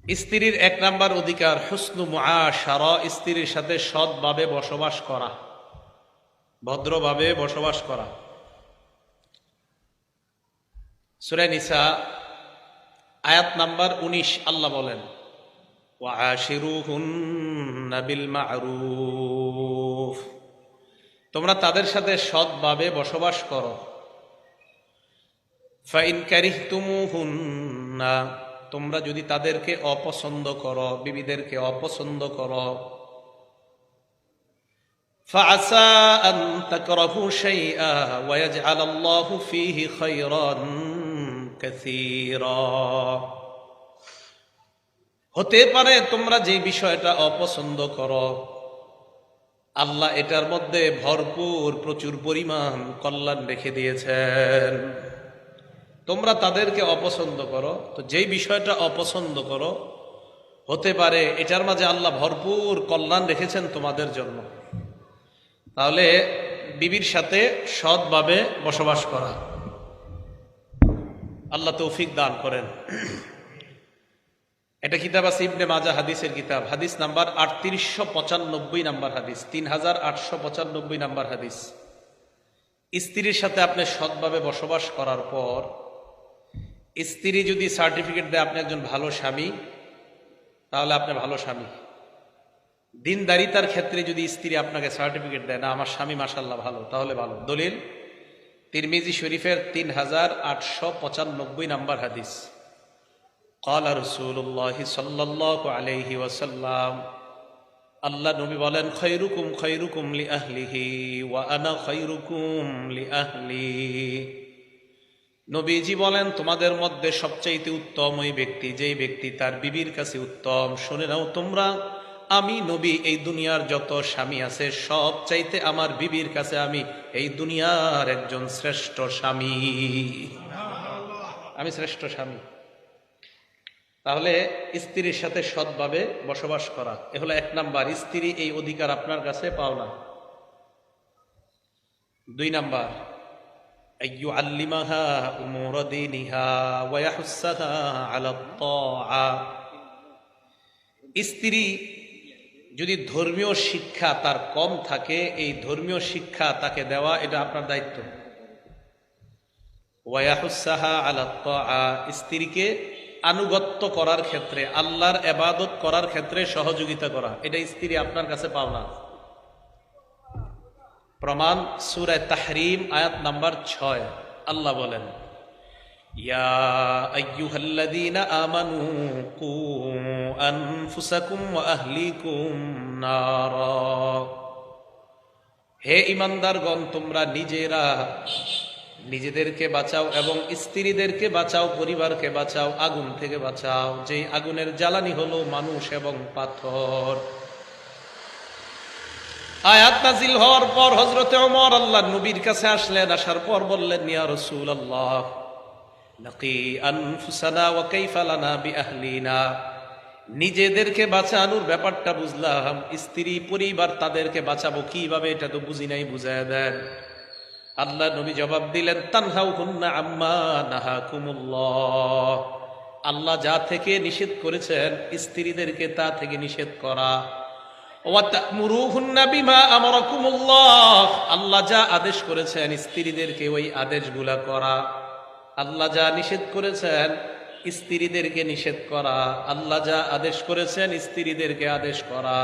স্ত্রীর এক নাম্বার অধিকার হুসনু মুআশারা, স্ত্রীর সাথে সৎভাবে বসবাস করা, ভদ্রভাবে বসবাস করা। সূরা নিসা আয়াত নাম্বার 19 আল্লাহ বলেন, ওয়াআশিরুহুন্না বিল মা'রুফ, তোমরা তাদের সাথে সৎভাবে বসবাস করো। ফাইন কারিহতুমুহুন্না, তোমরা যদি তাদেরকে অপছন্দ করো, বিবিদেরকে অপছন্দ করো, ফাআসা আন তাকরাহু শাইআ ওয়া ইয়াজআলাল্লাহু ফীহি খায়রান কাসীরা, হতে পারে তোমরা যে বিষয়টা অপছন্দ করো আল্লাহ এটার মধ্যে ভরপুর প্রচুর পরিমাণ কল্যাণ রেখে দিয়েছেন। তোমরা তাদেরকে অপছন্দ করো, তো যেই বিষয়টা অপছন্দ করো হতে পারে এটার মাঝে আল্লাহ ভরপুর কল্যাণ রেখেছেন তোমাদের জন্য। তাহলে বিবির সাথে সৎভাবে বসবাস করা, আল্লাহ তৌফিক দান করেন। এটা কিতাব আছে ইবনে মাজাহ হাদিসের কিতাব, হাদিস নাম্বার 3895 নাম্বার হাদিস, 3895 নাম্বার হাদিস। স্ত্রীর সাথে আপনি সৎভাবে বসবাস করার পর স্ত্রী যদি সার্টিফিকেট দেয় আপনি একজন ভালো স্বামী, তাহলে আপনি ভালো স্বামী। দিনদারিতার ক্ষেত্রে যদি স্ত্রী আপনাকে সার্টিফিকেট দেয়, না আমার স্বামী মাশাআল্লাহ ভালো, তাহলে ভালো। দলিল তিরমিজি শরীফের 3895 নাম্বার হাদিস। ক্বালা রাসূলুল্লাহি সাল্লাল্লাহু আলাইহি ওয়াসাল্লাম, আল্লাহ নবী বলেন, খায়রুকুম খায়রুকুম লিআহলিহি ওয়া আনা খায়রুকুম লিআহলি। নবীজি বলেন, তোমাদের মধ্যে সবচাইতে উত্তম ওই ব্যক্তি যেই ব্যক্তি তার বিবির কাছে উত্তম। শুনে নাও তোমরা, আমি নবী এই দুনিয়ার যত স্বামী আছে সব চাইতে আমার বিবির কাছে আমি এই দুনিয়ার একজন শ্রেষ্ঠ স্বামী, আমি শ্রেষ্ঠ স্বামী। তাহলে স্ত্রীর সাথে সৎভাবে বসবাস করা, এ হলো এক নাম্বার। স্ত্রী এই অধিকার আপনার কাছে পাও না। 2 নাম্বার, আইয়ুআল্লিমাহা উমুর দীনিহা ওয়া ইয়াহুসসাহা আলা আত-তাআ। স্ত্রী যদি ধর্মীয় শিক্ষা তার কম থাকে, এই ধর্মীয় শিক্ষা তাকে দেওয়া, এটা আপনার দায়িত্ব। ওয়া ইয়াহুসসাহা আলা আত-তাআ, স্ত্রীকে আনুগত্য করার ক্ষেত্রে, আল্লাহর ইবাদত করার ক্ষেত্রে সহযোগিতা করা, এটা স্ত্রী আপনার কাছে পাও না। প্রমাণ সূরা তাহরিম আয়াত নাম্বার 6, আল্লাহ বলেন, ইয়া আইয়ুহাল্লাযীনা আমানু কু আনফুসাকুম ওয়া আহলিকুম নারা, হে ঈমানদারগণ তোমরা নিজেদেরকে বাঁচাও এবং স্ত্রীদেরকে বাঁচাও, পরিবারকে বাঁচাও, আগুন থেকে বাঁচাও, যে আগুনের জ্বালানি হলো মানুষ এবং পাথর। আয়াত নাজিল হওয়ার পর হযরতে ওমর আল্লাহর নবীর কাছে আসলেন, আসার পর বললেন, ইয়া রাসূলুল্লাহ নাকি আনফুসানা ওয়া কাইফা লানা বিআহলিনা, নিজেদেরকে বাঁচানোর ব্যাপারটা বুঝলাম, স্ত্রী পরিবার তাদেরকে বাঁচাবো কিভাবে এটা তো বুঝি নাই, বুঝায় দেন। আল্লাহ নবী জবাব দিলেন, তানহাউহুন্না আম্মা নাহাকুমুল্লাহ, আল্লাহ যা থেকে নিষেধ করেছেন স্ত্রীদেরকে তা থেকে নিষেধ করা। ওয়া তা'মুরুহুন্না বিমা আমারাকুমুল্লাহ, আল্লাহ যা আদেশ করেছেন স্ত্রীদেরকে ওই আদেশগুলা করা। আল্লাহ যা নিষেধ করেছেন স্ত্রীদেরকে নিষেধ করা, আল্লাহ যা আদেশ করেছেন স্ত্রীদেরকে আদেশ করা।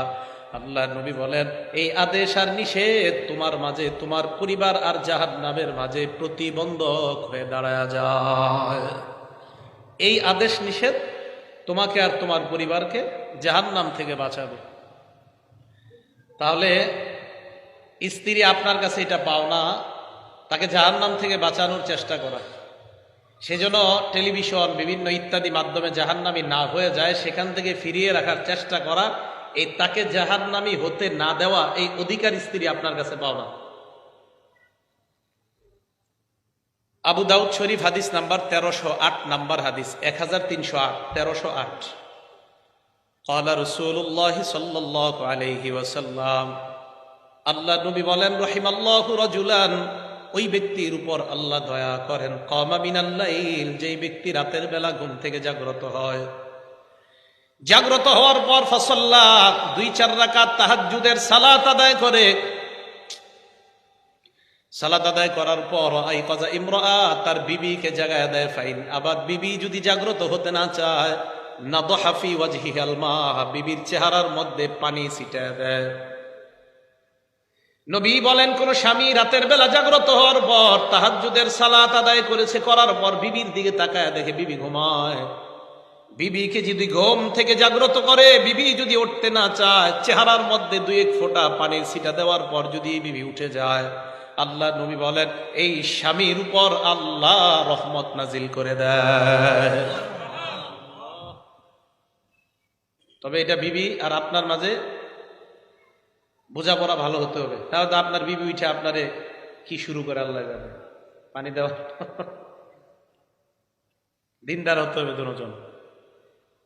আল্লাহ নবী বলেন, এই আদেশ আর নিষেধ তোমার মাঝে, তোমার পরিবার আর জাহান্নামের মাঝে প্রতিবন্ধক হয়ে দাঁড়ায় যায়। এই আদেশ নিষেধ তোমাকে আর তোমার পরিবারকে জাহান্নাম থেকে বাঁচাবে। তাহলে স্ত্রী আপনার কাছে এটা পাও না, তাকে জাহান্নাম থেকে বাঁচানোর চেষ্টা করা। সেজন্য টেলিভিশন বিভিন্ন ইত্যাদি মাধ্যমে জাহান্নামী না হয়ে যায় সেখান থেকে ফিরিয়ে রাখার চেষ্টা করা, এই তাকে জাহান্নামী হতে না দেওয়া, এই অধিকার স্ত্রী আপনার কাছে পাও না। আবু দাউদ শরীফ হাদিস নাম্বার 1308 নাম্বার হাদিস, 1308, 1308। ক্বালা রাসূলুল্লাহি সাল্লাল্লাহু আলাইহি ওয়াসাল্লাম, আল্লাহ নবী বলেন, রাহিমাল্লাহু রাজুলান, ওই ব্যক্তির উপর আল্লাহ দয়া করেন, কামা মিনাল লাইল, যেই ব্যক্তি রাতের বেলা ঘুম থেকে জাগ্রত হয়, জাগ্রত হওয়ার পর ফাসাল্লা 2-4 রাকাত তাহাজ্জুদের সালাত আদায় করে, সালাত আদায় করার পর আইকাযা ইমরাআ, তার বিবিকে জাগায় দেয়। ফাইন আবাদ, বিবি যদি জাগ্রত হতে না চায়, নাদহা ফি ওয়াজহিল মা, বিবির চেহারার মধ্যে পানি ছিটায় দেয়। নবী বলেন, কোন স্বামী রাতের বেলা জাগ্রত হওয়ার পর তাহাজ্জুদের সালাত আদায় করেছে, করার পর বিবির দিকে তাকায় দেখে বিবি ঘুমায়, বিবিকে যদি ঘুম থেকে জাগ্রত করে, বিবি যদি উঠতে না চায়, চেহারার মধ্যে 2-1 ফোঁটা পানির ছিটা দেওয়ার পর যদি বিবি উঠে যায়, আল্লাহ নবী বলেন এই স্বামীর উপর আল্লাহ রহমত নাজিল করে দেয়। তবে এটা বিবি আর আপনার মাঝে বোঝাপড়া ভালো হতে হবে, তাহলে আপনার বিবি উঠে আপনারে কি শুরু করে আল্লাহ জানে, পানি দেওয়া। দিনদার হতে হবে দুজন।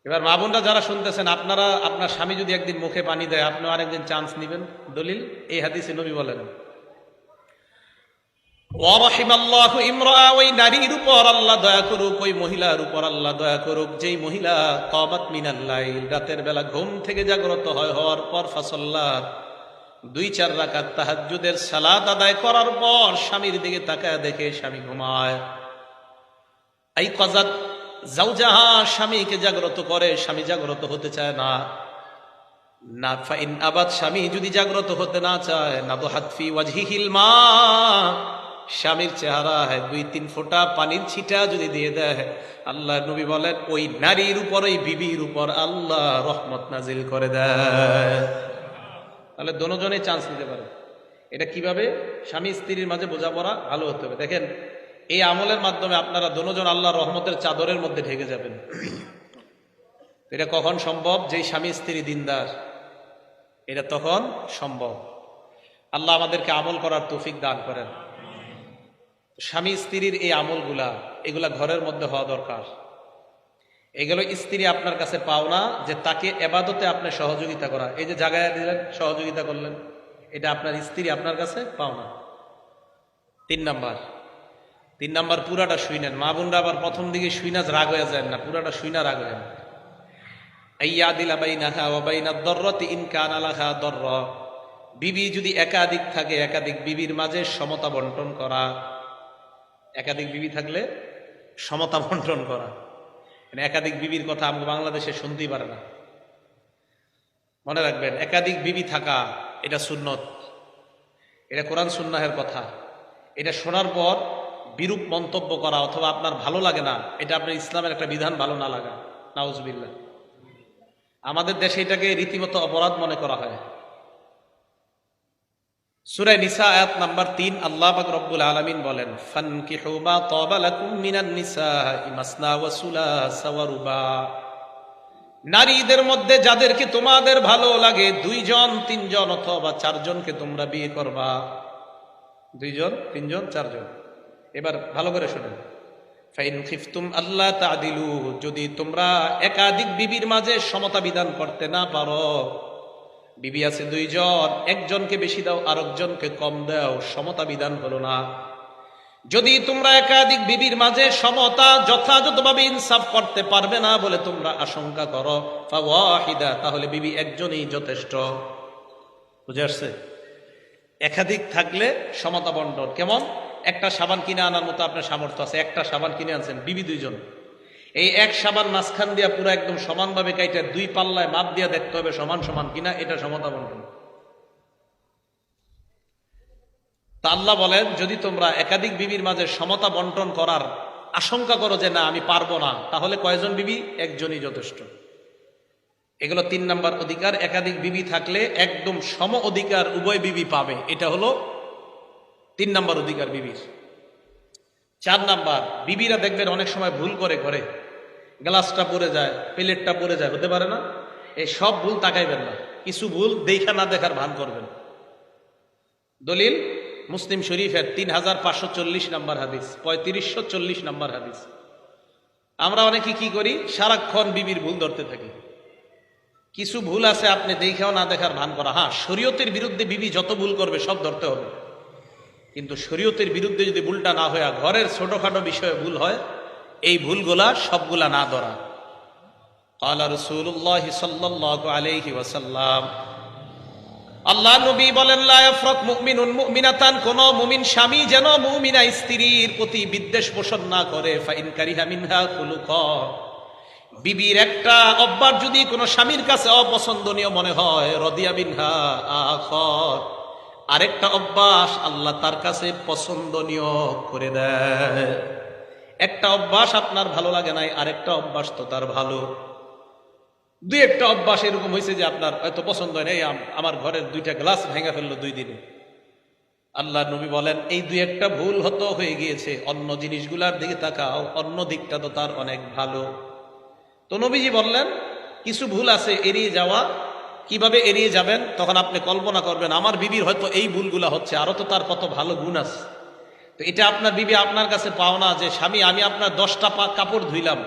এবার মা বোনরা যারা শুনতেছেন, আপনারা আপনার স্বামী যদি একদিন মুখে পানি দেয়, আপনি আরেকদিন চান্স নিবেন। দলিল এই হাদিসে নবী বলেন, ওয়ারাহিমাল্লাহু ইমরাআ, ওই নারীর উপর আল্লাহ দয়া করুক, ওই মহিলার উপর আল্লাহ দয়া করুক, যেই মহিলা কামাত মিনাল লাইল, রাতের বেলা ঘুম থেকে জাগ্রত হওয়ার পর ফাসাল্লা 2-4 রাকাত তাহাজ্জুদের সালাত আদায় করার পর স্বামীর দিকে তাকায় দেখে স্বামী ঘুমায়। আইকাযাত জাওজাহা, স্বামীকে জাগ্রত করে, স্বামী জাগ্রত হতে চায় না। না ফাইন আবাদ, স্বামী যদি জাগ্রত হতে না চায়, নাদহাত ফি ওয়াজহিল মা, স্বামীর চেহারা 2-3 ফোঁটা পানির ছিটা যদি দিয়ে দেয়, আল্লাহ নবী বলেন ওই নারীর উপর, ওই বিবির উপর আল্লাহ রহমত নাজিল করে দেয়। তাহলে দুজনেই চান্স নিতে পারে। এটা কিভাবে? স্বামী স্ত্রীর মাঝে বোঝাপড়া ভালো হতে হবে। দেখেন, এই আমলের মাধ্যমে আপনারা দুজন আল্লাহর রহমতের চাদরের মধ্যে ঢেকে যাবেন। এটা কখন সম্ভব? যেই স্বামী স্ত্রী দিনদার, এটা তখন সম্ভব। আল্লাহ আমাদেরকে আমল করার তৌফিক দান করেন। স্বামী স্ত্রীর এই আমলগুলা, এগুলা ঘরের মধ্যে হওয়া দরকার। এগুলো স্ত্রী আপনার কাছে পাওনা, যে তাকে এবাদতে আপনি সহযোগিতা করা। এই যে জাগায় দিলেন, সহযোগিতা করলেন, এটা আপনার স্ত্রী আপনার কাছে পাওনা। 3 নাম্বার পুরাটা শুইনেন। মা বোনরা আবার প্রথম দিকে শুইনা রাগ হয়ে যায় না, পুরাটা শুইনা রাগ হয়ে না। আইয়াদিলা বাইনাহা ওয়া বাইনাদ দাররাতি ইন কানা লাহা দাররা, বিবি যদি একাধিক থাকে, একাধিক বিবির মাঝে সমতা বন্টন করা। একাধিক বিবি থাকলে সমতা বন্টন করা। একাধিক বিবির কথা আমরা বাংলাদেশে শুনতেই পারে না। মনে রাখবেন, একাধিক বিবি থাকা এটা সুন্নত, এটা কোরআন সুন্নাহের কথা। এটা শোনার পর বিরূপ মন্তব্য করা অথবা আপনার ভালো লাগে না, এটা আপনার ইসলামের একটা বিধান, ভালো না লাগা, নাউজুবিল্লাহ। আমাদের দেশে এটাকে রীতিমতো অপরাধ মনে করা হয়। সূরা নিসা আয়াত নাম্বার 3, আল্লাহ পাক রব্বুল আলামিন বলেন, ফানকিহু মা তাবা লাকুম মিনান নিসাই মাসনা ওয়া সুলাসা ওয়া রুবা, নারীদের মধ্যে যাদেরকে তোমাদের ভালো লাগে 2 জন 3 জন অথবা 4 জনকে তোমরা বিয়ে করবা। 2 জন 3 জন 4 জন। এবার ভালো করে শুনেন, ফাইন খিফতুম আল্লাহ তাদিলু, যদি তোমরা একাধিক বিবির মাঝে সমতা বিধান করতে না পারো, বিবি আছে 2 জন, একজনকে বেশি দাও আরেকজনকে কম দাও, সমতা বিধান হলো না। যদি তোমরা একাধিক বিবির মাঝে সমতা যথাযথভাবে ইনসাফ করতে পারবে না বলে তোমরা আশঙ্কা করো, ফাওয়াহিদা, তাহলে বিবি একজনই যথেষ্ট। বুঝে আসছে? একাধিক থাকলে সমতা বন্টন কেমন? একটা সাবান কিনে আনার মতো আপনার সামর্থ্য আছে, একটা সাবান কিনে আনছেন, বিবি 2 জন, এই এক সাবান মাঝখান দিয়া পুরো একদম সমানভাবে কাইটা 2 পাল্লায় মাপ দিয়া দেখতে হবে সমান সমান কিনা, এটা সমতা বন্টন। তা আল্লাহ বলেন, যদি তোমরা একাধিক বিবির মাঝে সমতা বন্টন করার আশঙ্কা করো যে না আমি পারবো না, তাহলে কয়জন বিবি? একজনই যথেষ্ট। এগুলো 3 নাম্বার অধিকার। একাধিক বিবি থাকলে একদম সম অধিকার উভয় বিবি পাবে, এটা হলো 3 নাম্বার অধিকার বিবির। 4 নাম্বার, বিবিরা দেখবেন অনেক সময় ভুল করে, ঘরে গ্লাসটা পড়ে যায়, প্লেটটা পড়ে যায়, হতে পারে না? এই সব ভুল তাকাইবেন না, কিছু ভুল দেখা না দেখার ভান করবেন। দলিল মুসলিম শরীফের 3540 নাম্বার হাদিস, 3540 নাম্বার হাদিস। আমরা অনেকে কি করি, সারাক্ষণ বিবির ভুল ধরতে থাকি। কিছু ভুল আছে আপনি দেখাও না দেখার ভান করা। হ্যাঁ, শরীয়তের বিরুদ্ধে বিবি যত ভুল করবে সব ধরতে হবে, কিন্তু শরীয়তের বিরুদ্ধে যদি ভুলটা না হয়, ঘরের ছোটখাটো বিষয়ে ভুল হয়, এই ভুলগুলা সবগুলা না ধরা। ক্বালা রাসূলুল্লাহ সাল্লাল্লাহু আলাইহি ওয়াসাল্লাম, আল্লাহ নবী বলেন, লা ইয়াফরাক মুমিনুন মুমিনাতান, কোন মুমিন স্বামী যেন মুমিনা স্ত্রীর প্রতি বিদ্বেষ পোষণ না করে। ফাইন কারিহা মিনহা খুলুকা, বিবির একটা অভ্যাস যদি কোনো স্বামীর কাছে অপছন্দনীয় মনে হয়, রদিয়া বিনহা আখর, আরেকটা অভ্যাস আল্লাহ তার কাছে পছন্দনীয় করে দেয়। একটা অভ্যাস আপনার ভালো লাগে নাই, আরেকটা অভ্যাস তো তার ভালো। দুই একটা অভ্যাস এরকম হয়েছে যে আপনার হয়তো পছন্দ হয় নাই, আমার ঘরের 2টা গ্লাস ভেঙে ফেললো 2 দিনে। আল্লাহ নবী বলেন, এই 2-1টা ভুল হতো হয়ে গিয়েছে, অন্য জিনিসগুলার দিকে তাকাও, অন্য দিকটা তো তার অনেক ভালো। তো নবীজি বললেন কিছু ভুল আছে এড়িয়ে যাওয়া। কিভাবে এড়িয়ে যাবেন? তখন আপনি কল্পনা করবেন আমার বিবির হয়তো এই ভুলগুলা হচ্ছে, আরো তো তার কত ভালো গুণ আছে। তো এটা আপনার বিবি আপনার কাছে পাও না যে স্বামী আমি আপনার 10টা কাপড় ধুইলাম,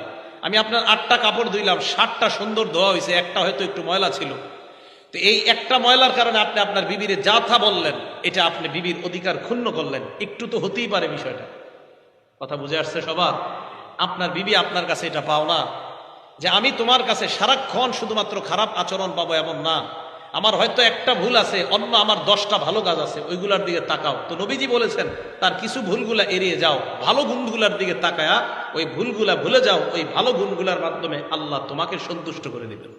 আমি আপনার 8টা কাপড় ধুইলাম, 7টা সুন্দর ধোয়া হয়েছে, একটা হয়তো একটু ময়লা ছিল। তো এই একটা ময়লার কারণে আপনি আপনার বিবির যা থা বললেন, এটা আপনি বিবির অধিকার ক্ষুণ্ণ করলেন। একটু তো হতেই পারে বিষয়টা। কথা বুঝে আসছে সবার? আপনার বিবি আপনার কাছে এটা পাও না যে আমি তোমার কাছে সারাক্ষণ শুধুমাত্র খারাপ আচরণ পাবো, এমন না। আমার হয়তো একটা ভুল আছে, অন্য আমার 10টা ভালো কাজ আছে, ওইগুলার দিকে তাকাও। তো নবীজি বলেছেন তার কিছু ভুলগুলা এড়িয়ে যাও, ভালো গুণগুলার দিকে তাকায়া ওই ভুলগুলা ভুলে যাও, ওই ভালো গুণগুলার মাধ্যমে আল্লাহ তোমাকে সন্তুষ্ট করে দিবেন।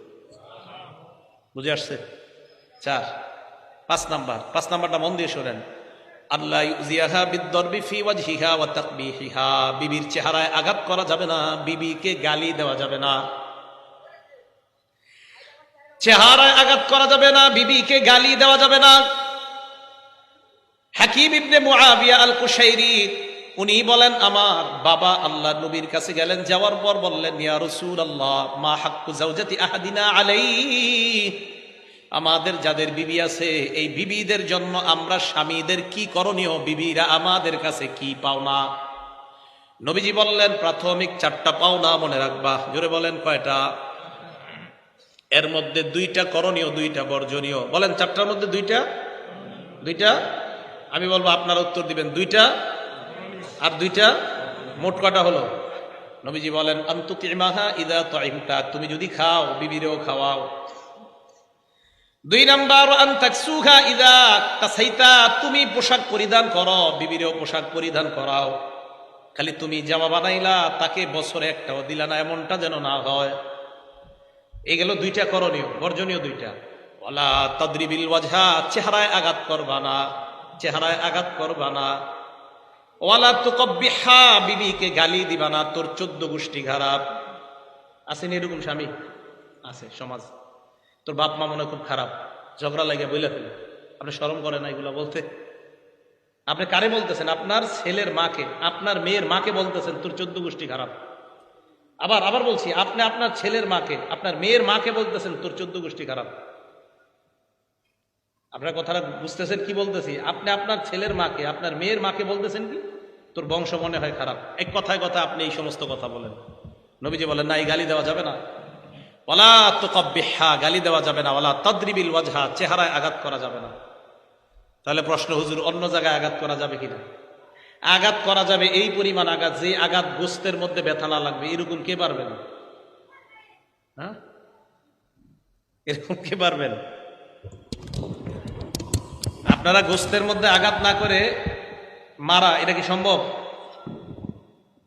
বুঝে আসছে? 4 5 নাম্বারটা মন দিয়ে শোনেন। আল্লাহ ইউজিয়াহা বিদ-দরবি ফি ওয়াজহিহা ওয়া তাকবিহিহা, বিবির চেহারায় আঘাত করা যাবে না, বিবিকে গালি দেওয়া যাবে না। চেহারায় আঘাত করা যাবে না, বিবিকে গালি দেওয়া যাবে না। হাকিম ইবনে মুআবিয়া আল-কুশাইরি উনি বলেন, আমার বাবা আল্লাহ নবীর কাছে গেলেন, যাওয়ার পর বললেন, ইয়া রাসূলুল্লাহ মা হাক্কু যাওজাতি আহাদিনা আলাইহি, আমাদের যাদের বিবি আছে এই বিবিদের জন্য আমরা স্বামীদের কি করণীয়, বিবিরা আমাদের কাছে কি পাওনা? নবীজি বললেন, প্রাথমিক 4টা পাওনা মনে রাখবা। জোরে বলেন, কয়টা? এর মধ্যে 2টা করণীয়, 2টা বর্জনীয়। বলেন 4টার মধ্যে 2টা। আমি বলবো আপনারা উত্তর দিবেন, 2টা আর 2টা। মোট কটা হলো? নবীজি বলেন, আনতুতিমাহা ইদা তাইমতা, তুমি যদি খাও বিবিরেও খাওয়াও। 2 নাম্বার, আনতাকসুহা ইদা কাসাইতা, তুমি পোশাক পরিধান করো, বিবিরেও পোশাক পরিধান করাও। খালি তুমি জামা বানাইলা, তাকে বছরে একটাও দিলা না, এমনটা যেন না হয়। এই গেল 2টা করণীয়। বর্জনীয় 2টা, ওয়ালা তাদরিবিল ওয়াজহা, চেহারায় আঘাত করবা না। ওয়ালা তুকব্বিহা, বিবিকে গালি দিবা না, তোর 14 গোষ্ঠী খারাপ। আছেন এরকম স্বামী? আছে সমাজ। তোর বাপ মা মনে খুব খারাপ, ঝগড়া লাগে বইলা ফেলে। আপনি শরম করেন না এগুলা বলতে? আপনি কারে বলতেছেন? আপনার ছেলের মাকে, আপনার মেয়ের মাকে বলতেছেন তোর 14 গোষ্ঠী খারাপ। আবার বলছি, আপনি আপনার ছেলের মাকে, আপনার মেয়ের মাকে বলতেছেন তোর 14 গোষ্ঠী খারাপ। আপনার কথাটা বুঝতেছেন কি বলতেছি? আপনি আপনার ছেলের মাকে, আপনার মেয়ের মাকে বলতেছেন কি তোর বংশ মনে হয় খারাপ। এক কথায় আপনি এই সমস্ত কথা বলেন। নবীজি বলেন, না, এই গালি দেওয়া যাবে না। ওয়ালা তুকব্বিহা, গালি দেওয়া যাবে না। ওয়ালা তাদরিবিল ওয়াজহা, চেহারায় আঘাত করা যাবে না। তাহলে প্রশ্ন, হুজুর অন্য জায়গায় আঘাত করা যাবে কিনা? আঘাত করা যাবে, এই পরিমাণ আঘাত যে আঘাত গোস্তের মধ্যে ব্যথা না লাগবে, এরকম কে পারবেন? হ্যাঁ, এরকম কে পারবেন? আপনারা গোস্তের মধ্যে আঘাত না করে মারা, এটা কি সম্ভব?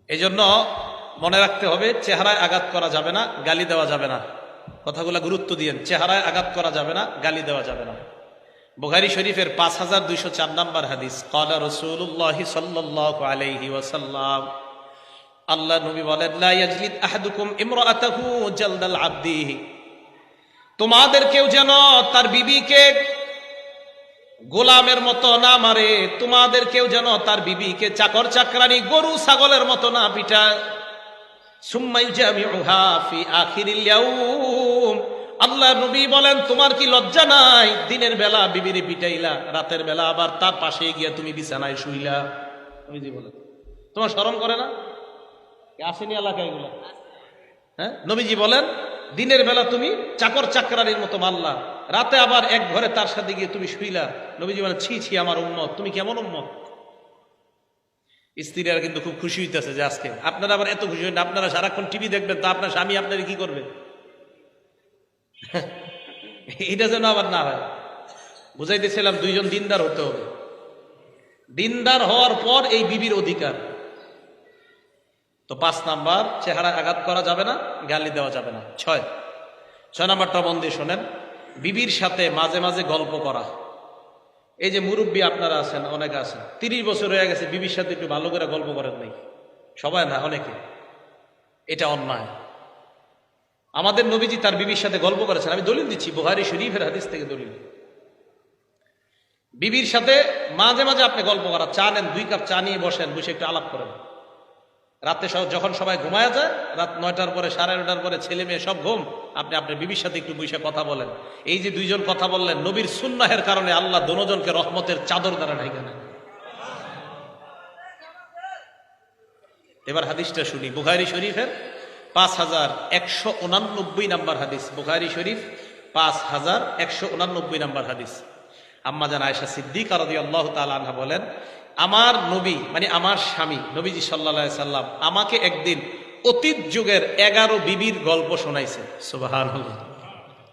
এই জন্য মনে রাখতে হবে, চেহারায় আঘাত করা যাবে না, গালি দেওয়া যাবে না। কথাগুলো গুরুত্ব দিয়েন। চেহারায় আঘাত করা যাবে না, গালি দেওয়া যাবে না। বুখারী শরীফের 5204 নম্বর হাদিস, ক্বালা রাসূলুল্লাহ সাল্লাল্লাহু আলাইহি ওয়াসাল্লাম, আল্লাহ নবী বলেন, লা ইয়াজলিদ আহাদুকুম ইমরাআতাহু জালদাল আবদি, তোমাদের কেউ যেন তার বিবিকে গোলামের মতো না মারে, তোমাদের কেউ যেন তার বিবিকে চাকর চাকরানি, গরু ছাগলের মতো না পিটায়। সুম্মা ইউজামিউহা ফি আখিরিল ইয়াউম, আল্লাহ নবী বলেন, তোমার কি লজ্জা নাই? দিনের বেলা বিবিরে পিটাইলা, রাতের বেলা আবার তার পাশে গিয়া তুমি বিছানায় শুইলা। নবীজি বলেন, তোমার শরম করে না? আসেনি এলাকায় এগুলো? হ্যাঁ, নবীজি বলেন, দিনের বেলা তুমি চাকর চাকরানির মতো মারলা, রাতে আবার এক ঘরে তার সাথে গিয়ে তুমি শুইলা। নবীজি বলেন, ছি ছি আমার উম্মত, তুমি কেমন উম্মত? স্ত্রীরা কিন্তু খুব খুশি হইতেছে যে আজকে আপনারা আবার এত খুশি হইন। আপনারা সারাক্ষণ টিভি দেখবেন, তা আপনার স্বামী আপনারা কি করবে? এটা যেন আবার না হয়। বুঝাইতেছিলাম দুইজন দিনদার হতে হবে, দিনদার হওয়ার পর এই বিবির অধিকার। তো 5 নাম্বার, চেহারা আঘাত করা যাবে না, গালি দেওয়া যাবে না। 6 নাম্বারটা মন দিয়ে শোনেন, বিবির সাথে মাঝে মাঝে গল্প করা। এই যে মুরব্বী আপনারা আছেন, অনেকে আছেন 30 বছর হয়ে গেছে, বিবির সাথে একটু ভালো করে গল্প করেন নাই, সবাই না, অনেকে। এটা অন্যায়। আমাদের নবীজি তার বিবির সাথে গল্প করেছেন, আমি দলিল দিচ্ছি, বুখারী শরীফের হাদিস থেকে দলিল। বিবির সাথে মাঝে মাঝে আপনি গল্প করা, চা নেন, 2 কাপ চা নিয়ে বসেন, বসে একটু আলাপ করেন। রাতে যখন সবাই ঘুমায় যায়, রাত 9টার পরে, 9:30টার পরে ছেলে মেয়ে সব ঘুম, আপনি আপনার বিবির সাথে একটু বসে কথা বলেন। এই যে 2 জন কথা বললেন, নবীর সুন্নাহের কারণে আল্লাহ দোনোজনকে রহমতের চাদর দ্বারা ঢাকা নেন। এবার হাদিসটা শুনি, বুখারী শরীফের 5189 নাম্বার হাদিস। বুখারী শরীফ 5189 নাম্বার হাদিস। আম্মা জান আয়েশা সিদ্দিকা রাদিয়াল্লাহু তাআলা আনহা বলেন, আমার নবী মানে আমার স্বামী নবীজি সাল্লাল্লাহু আলাইহি সাল্লাম আমাকে একদিন অতীত যুগের 11 বিবির গল্প শোনাইছে। সুবহানাল্লাহ।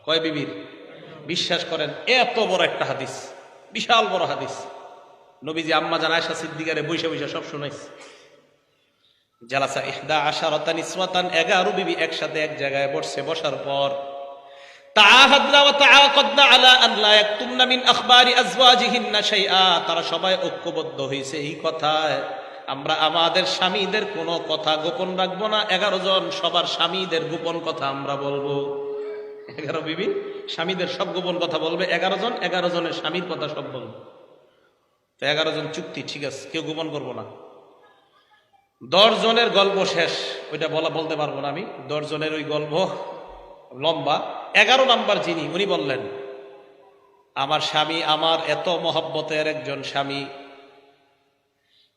কয় বিবির? বিশ্বাস করেন, এত বড় একটা হাদিস, বিশাল বড় হাদিস। নবীজি আম্মা জান আয়েশা সিদ্দিকারে বইসা বইসা সব শোনাইছে। জালাসা 11 নিসওয়াতান, 11 বিবি একসাথে এক জায়গায় বসছে। বসার পর তাআহাদনা ওয়া তাআকাদনা আলা আন লা ইয়াকতুমনা মিন আখবারি আজওয়াজিহিন্না শাইআ, তারা সবাই ঐক্যবদ্ধ হয়েছে এই কথায়, আমরা আমাদের স্বামীদের কোনো কথা গোপন রাখবো না। 11 জন সবার স্বামীদের গোপন কথা আমরা বলবো। 11 বিবি স্বামীদের সব গোপন কথা বলবে, 11 জনের স্বামীর কথা সব বলবে। তো 11 জন চুক্তি, ঠিক আছে, কেউ গোপন করবো না। 10 জনের গল্প শেষ, ওইটা বলতে পারবো না আমি। 10 জনের ওই গল্প লম্বা। 11 নাম্বার যিনি, উনি বললেন, আমার স্বামী আমার এত মহব্বতের একজন স্বামী,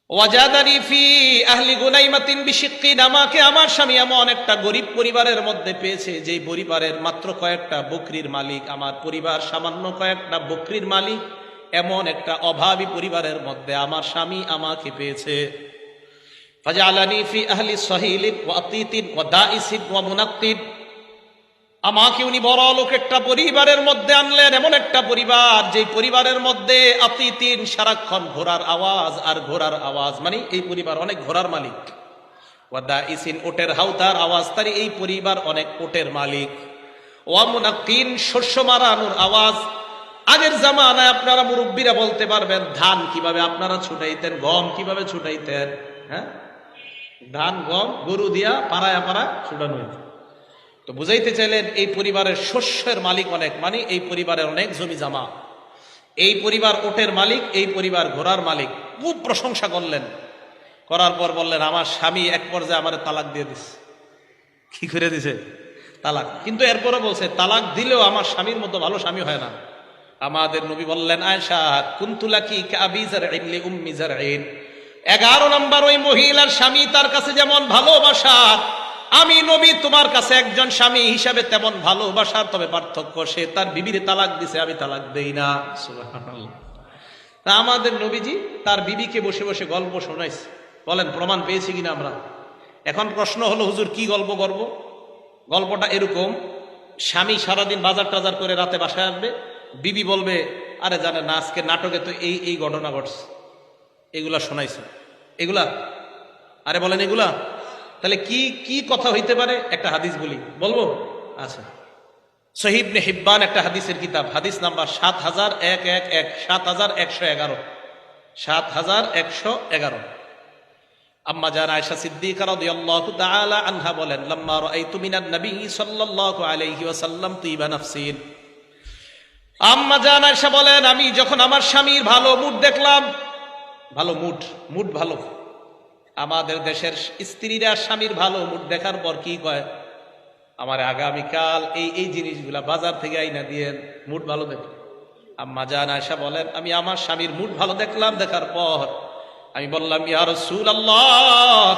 ওয়াজাদানি ফি আহলি গুনাইমাতিন বিশিক্কিন, আমাকে আমার স্বামী এমন একটা গরিব পরিবারের মধ্যে পেয়েছে, যে পরিবারের মাত্র কয়েকটা বকরির মালিক, আমার পরিবার সামান্য কয়েকটা বকরির মালিক, এমন একটা অভাবী পরিবারের মধ্যে আমার স্বামী আমাকে পেয়েছে। ফাজআলানি ফি আহলি সহিলিন ওয়া আতীতিন ওয়া দাইসিন ওয়া মুনাক্কিব, আমাকে উনি বড় লোক একটা পরিবারের মধ্যে আনলেন, এমন একটা পরিবার যে পরিবারের মধ্যে আতীতিন, সারাক্ষণ ঘোড়ার আওয়াজ আর ঘোড়ার আওয়াজ, মানে এই পরিবার অনেক ঘোড়ার মালিক। ওয়া দাইসিন, ওটের হাউতার আওয়াজ, তার এই পরিবার অনেক ওটের মালিক। ওয়া মুনাক্কিন, শস্য মারানোর আওয়াজ। আগের জামানায় আপনারা মুরব্বীরা বলতে পারবেন, ধান কিভাবে আপনারা ছুটাইতেন, গম কিভাবে ছুটাইতেন? হ্যাঁ, ধান গম গরু দিয়া পাড়ায় পাড়ায় ছুটানো হইত। তো বুঝাইতে চাইলেন এই পরিবারের শস্যের মালিক অনেক, মানে এই পরিবারের অনেক জমি জামা, এই পরিবার ওটের মালিক, এই পরিবার ঘোড়ার মালিক। খুব প্রশংসা করলেন, করার পর বললেন, আমার স্বামী এক পর্যায়ে আমার তালাক দিয়ে দিছে। কি করে দিছে? তালাক। কিন্তু এরপরে বলছে, তালাক দিলেও আমার স্বামীর মতো ভালো স্বামী হয় না। আমাদের নবী বললেন, আয়েশা কুনতুলাকি কাবি জারইন লি উম্মি জারইন, 11 নাম্বার ওই মহিলার স্বামী তার কাছে যেমন ভালোবাসার, আমি নবী তোমার কাছে একজন স্বামী হিসাবে তেমন ভালোবাসার, তবে পার্থক্য সে তার বিবির তালাক দিছে, আমি তালাক দেই না। সুবহানাল্লাহ। তা আমাদের নবীজি তার বিবিকে বসে বসে গল্প শোনাইছে। বলেন প্রমাণ পেয়েছি কিনা আমরা? এখন প্রশ্ন হলো, হুজুর কি গল্প করব? গল্পটা এরকম, স্বামী সারাদিন বাজার টাজার করে রাতে বাসায় আসবে, বিবি বলবে, আরে জানে না আজকে নাটকে তো এই ঘটনা ঘটছে, এগুলা শোনাইছে, এগুলা, আরে বলেন এগুলা। তাহলে কি কি কথা হইতে পারে? একটা হাদিস বলবো? আচ্ছা, সহিহ ইবনে হিব্বান একটা হাদিসের কিতাব, হাদিস নাম্বার 7111, 7111, 7111। আম্মা জান আয়েশা সিদ্দিকা রাদিয়াল্লাহু তাআলা আনহা বলেন, লাম্মা রাআইতু মিনান নবী সাল্লাল্লাহু আলাইহি ওয়াসাল্লাম তিবা নাফসিন, আম্মা জান আয়েশা বলেন, আমি যখন আমার স্বামীর ভালো মুড দেখলাম, ভালো মুড ভালো। আমাদের দেশের স্ত্রীরা স্বামীর ভালো মুড দেখার পর কি কয়, আমার আগামীকাল এই জিনিসগুলা বাজার থেকে আইনা দিয়ে মুড ভালো দেখ। আম্মা জান আয়েশা বলেন, আমি আমার স্বামীর মুড ভালো দেখলাম, দেখার পর আমি বললাম, ইয়া রাসূলুল্লাহ,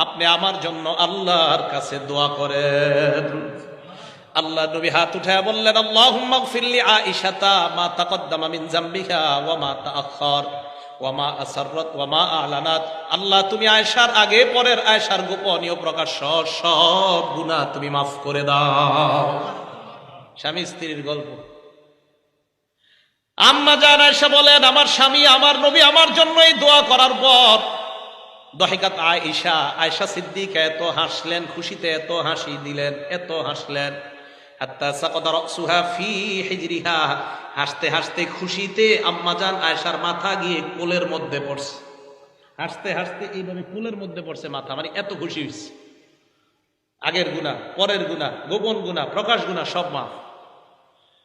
আপনি আমার জন্য আল্লাহর কাছে দোয়া করেন। আল্লাহ নবী হাত উঠায় বললেন, আল্লাহুম্মা গফির লি আয়েশাতা মা তাকদ্দামা মিন যামবিহা ওয়া মা তাআখার ওয়া মা আসররাত ওয়া মা আ'লানাত। আল্লাহ তুমি আয়েশার আগে পরের, আয়েশার গোপনীয় প্রকাশ্য সব গুনাহ তুমি মাফ করে দাও। স্বামী স্ত্রীর গল্প। আম্মা জান আয়েশা বলেন, আমার স্বামী আমার নবী আমার জন্য এই দোয়া করার পর দহিকাত আয়েশা, আয়েশা সিদ্দিকা এত হাসলেন, খুশিতে এত হাসি দিলেন, এত হাসলেন, হাত্তা সাকাতা রাসুহা ফি হিজরিহা, হাসতে হাসতে খুশিতে আম্মা জান আয়েশার মাথা গিয়ে কোলের মধ্যে পড়ছে। হাসতে হাসতে এইভাবে কোলের মধ্যে পড়ছে মাথা, মানে এত খুশি হয়েছে। আগের গুনাহ, পরের গুনাহ, গোপন গুনাহ, প্রকাশ গুনাহ সব মাফ।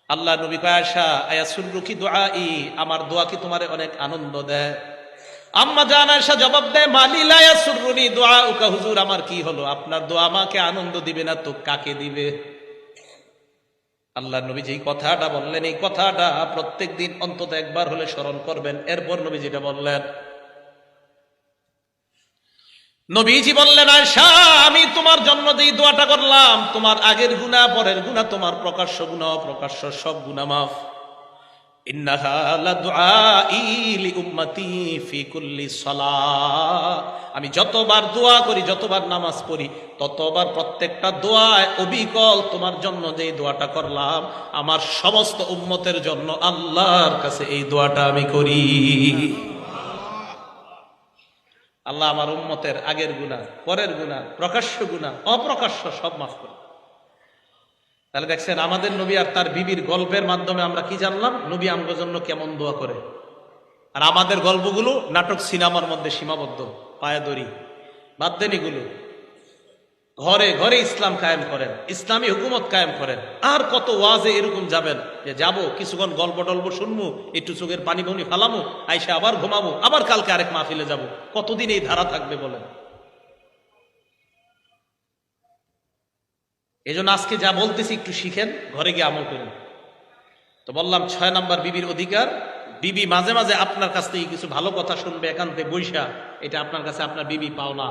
আল্লাহ নবী কয়, আয়েশা আয়াসুররুকি দুআই, আমার দোয়া কি তোমারে অনেক আনন্দ দেয়? আম্মা জান আয়েশা জবাব দেয়, মালি লা ইয়াসুররুনি দুআউকা, হুজুর আমার কি হলো, আপনার দোয়া আমাকে আনন্দ দিবে না তো কাকে দিবে? আল্লাহ নবী যেই কথাটা বললেন, এই কথাটা প্রত্যেকদিন অন্তত একবার হলে স্মরণ করবেন। এরপর নবী যেটা বললেন, নবীজি বললেন, আয়েশা আমি তোমার জন্য যেই দোয়াটা করলাম, তোমার আগের গুনাহ, পরের গুনাহ, তোমার প্রকাশ্য গুনাহ, অপ্রকাশ্য সব গুনাহ মাফ। ইন্নাহা লাদুআই লিউম্মতি ফি কুল্লি সালাহ, আমি যতবার দোয়া করি, যতবার নামাজ পড়ি, ততবার প্রত্যেকটা দোয়ায় অবিকল তোমার জন্য যেই দোয়াটা করলাম, আমার সমস্ত উম্মতের জন্য আল্লাহর কাছে এই দোয়াটা আমি করি। আল্লাহ আমার উম্মতের আগের গুনাহ, পরের গুনাহ, প্রকাশ্য গুনাহ, অপ্রকাশ্য সব মাফ করে। তাহলে দেখছেন আমাদের নবী আর তার বিবির গল্পের মাধ্যমে আমরা কি জানলাম, নবী আমগোর জন্য কেমন দোয়া করে। আর আমাদের গল্পগুলো নাটক সিনেমার মধ্যে সীমাবদ্ধ, পায়াদড়ি বাদ দেন, এগুলো ঘরে ঘরে ইসলাম কায়েম করেন, ইসলামী হুকুমত কায়েম করেন। আর কত ওয়াজে এরকম যাবেন যে যাব কিছুক্ষণ গল্প টল্প শুনবো, একটু চোখের পানি বনি ফালামো, আইসা আবার ঘুমাবো, আবার কালকে আরেক মাহফিলে যাব। কতদিন এই ধারা থাকবে বলেন? এই জন্য আজকে যা বলতেছি একটু শিখেন, ঘরে গিয়ে আমল করেন। তো বললাম ৬ নাম্বার বিবির অধিকার, বিবি মাঝে মাঝে আপনার কাছ থেকে কিছু ভালো কথা শুনবে একান্তে বৈশা, এটা আপনার কাছে আপনার বিবি পাওনা।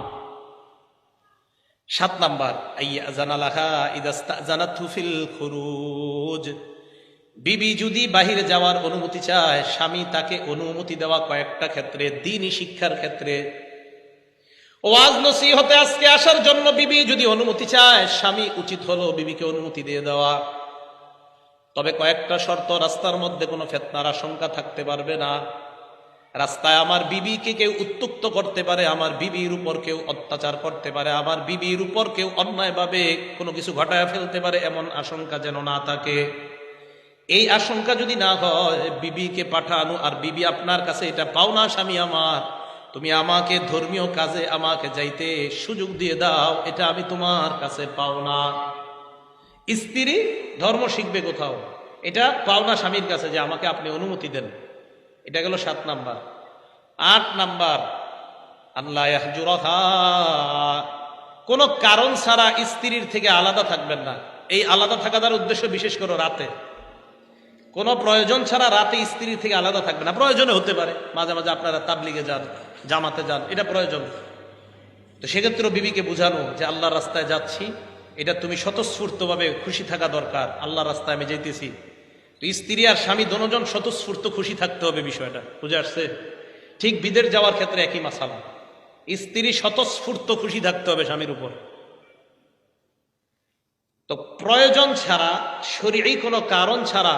৭ নাম্বার আইয়াজানালাহা ইদাস্তাজানাতহু ফিল খুরুজ, বিবি যদি বাহিরে যাওয়ার অনুমতি চায়, স্বামী তাকে অনুমতি দেওয়া কয়েকটা ক্ষেত্রে, দ্বীনি শিক্ষার ক্ষেত্রে। ওয়াজ নসিহতে আজকে আসার জন্য বিবি যদি অনুমতি চায়, স্বামী উচিত হলো বিবিকে অনুমতি দিয়ে দেওয়া। তবে কয়েকটা শর্ত, রাস্তার মধ্যে কোনো ফিতনার আশঙ্কা থাকতে পারবে না। রাস্তায় আমার বিবিকে কেউ উত্ত্যক্ত করতে পারে, আমার বিবির উপর কেউ অত্যাচার করতে পারে, আমার বিবির উপর কেউ অন্যায়ভাবে কোনো কিছু ঘটায় ফেলতে পারে, এমন আশঙ্কা যেন না থাকে। এই আশঙ্কা যদি না হয়, বিবিকে পাঠানো, আর বিবি আপনার কাছে এটা পাওনা, স্বামী আমার তুমি আমাকে ধর্মীয় কাজে আমাকে যাইতে সুযোগ দিয়ে দাও, এটা আমি তোমার কাছে পাওনা। স্ত্রী ধর্ম শিখবে কোথাও, এটা পাওনা স্বামীর কাছে যে আমাকে আপনি অনুমতি দেন। এটা গেল ৭ নাম্বার। ৮ নাম্বার আল্লাহ ইয়াহজুরহা, কোনো কারণ ছাড়া স্ত্রীর থেকে আলাদা থাকবেন না। এই আলাদা থাকার উদ্দেশ্য বিশেষ করে রাতে, কোনো প্রয়োজন ছাড়া রাতে স্ত্রীর থেকে আলাদা থাকবে না। প্রয়োজনে হতে পারে মাঝে মাঝে আপনারা তাবলিগে যান, জামাতে যান, এটা প্রয়োজন। তো সেক্ষেত্রে বিবিকে বুঝানো যে আল্লাহর রাস্তায় যাচ্ছি, এটা তুমি স্বতঃস্ফূর্তভাবে খুশি থাকা দরকার, আল্লাহর রাস্তায় আমি যাইতেছি। তো স্ত্রী আর স্বামী দুজন স্বতঃস্ফূর্ত খুশি থাকতে হবে, বিষয়টা বুঝে আসছে? ঠিক বিদেশ যাওয়ার ক্ষেত্রে একই মাসালা, স্ত্রী স্বতঃস্ফূর্ত খুশি থাকতে হবে স্বামীর উপর। তো প্রয়োজন ছাড়া, শরীয়ী কোনো কারণ ছাড়া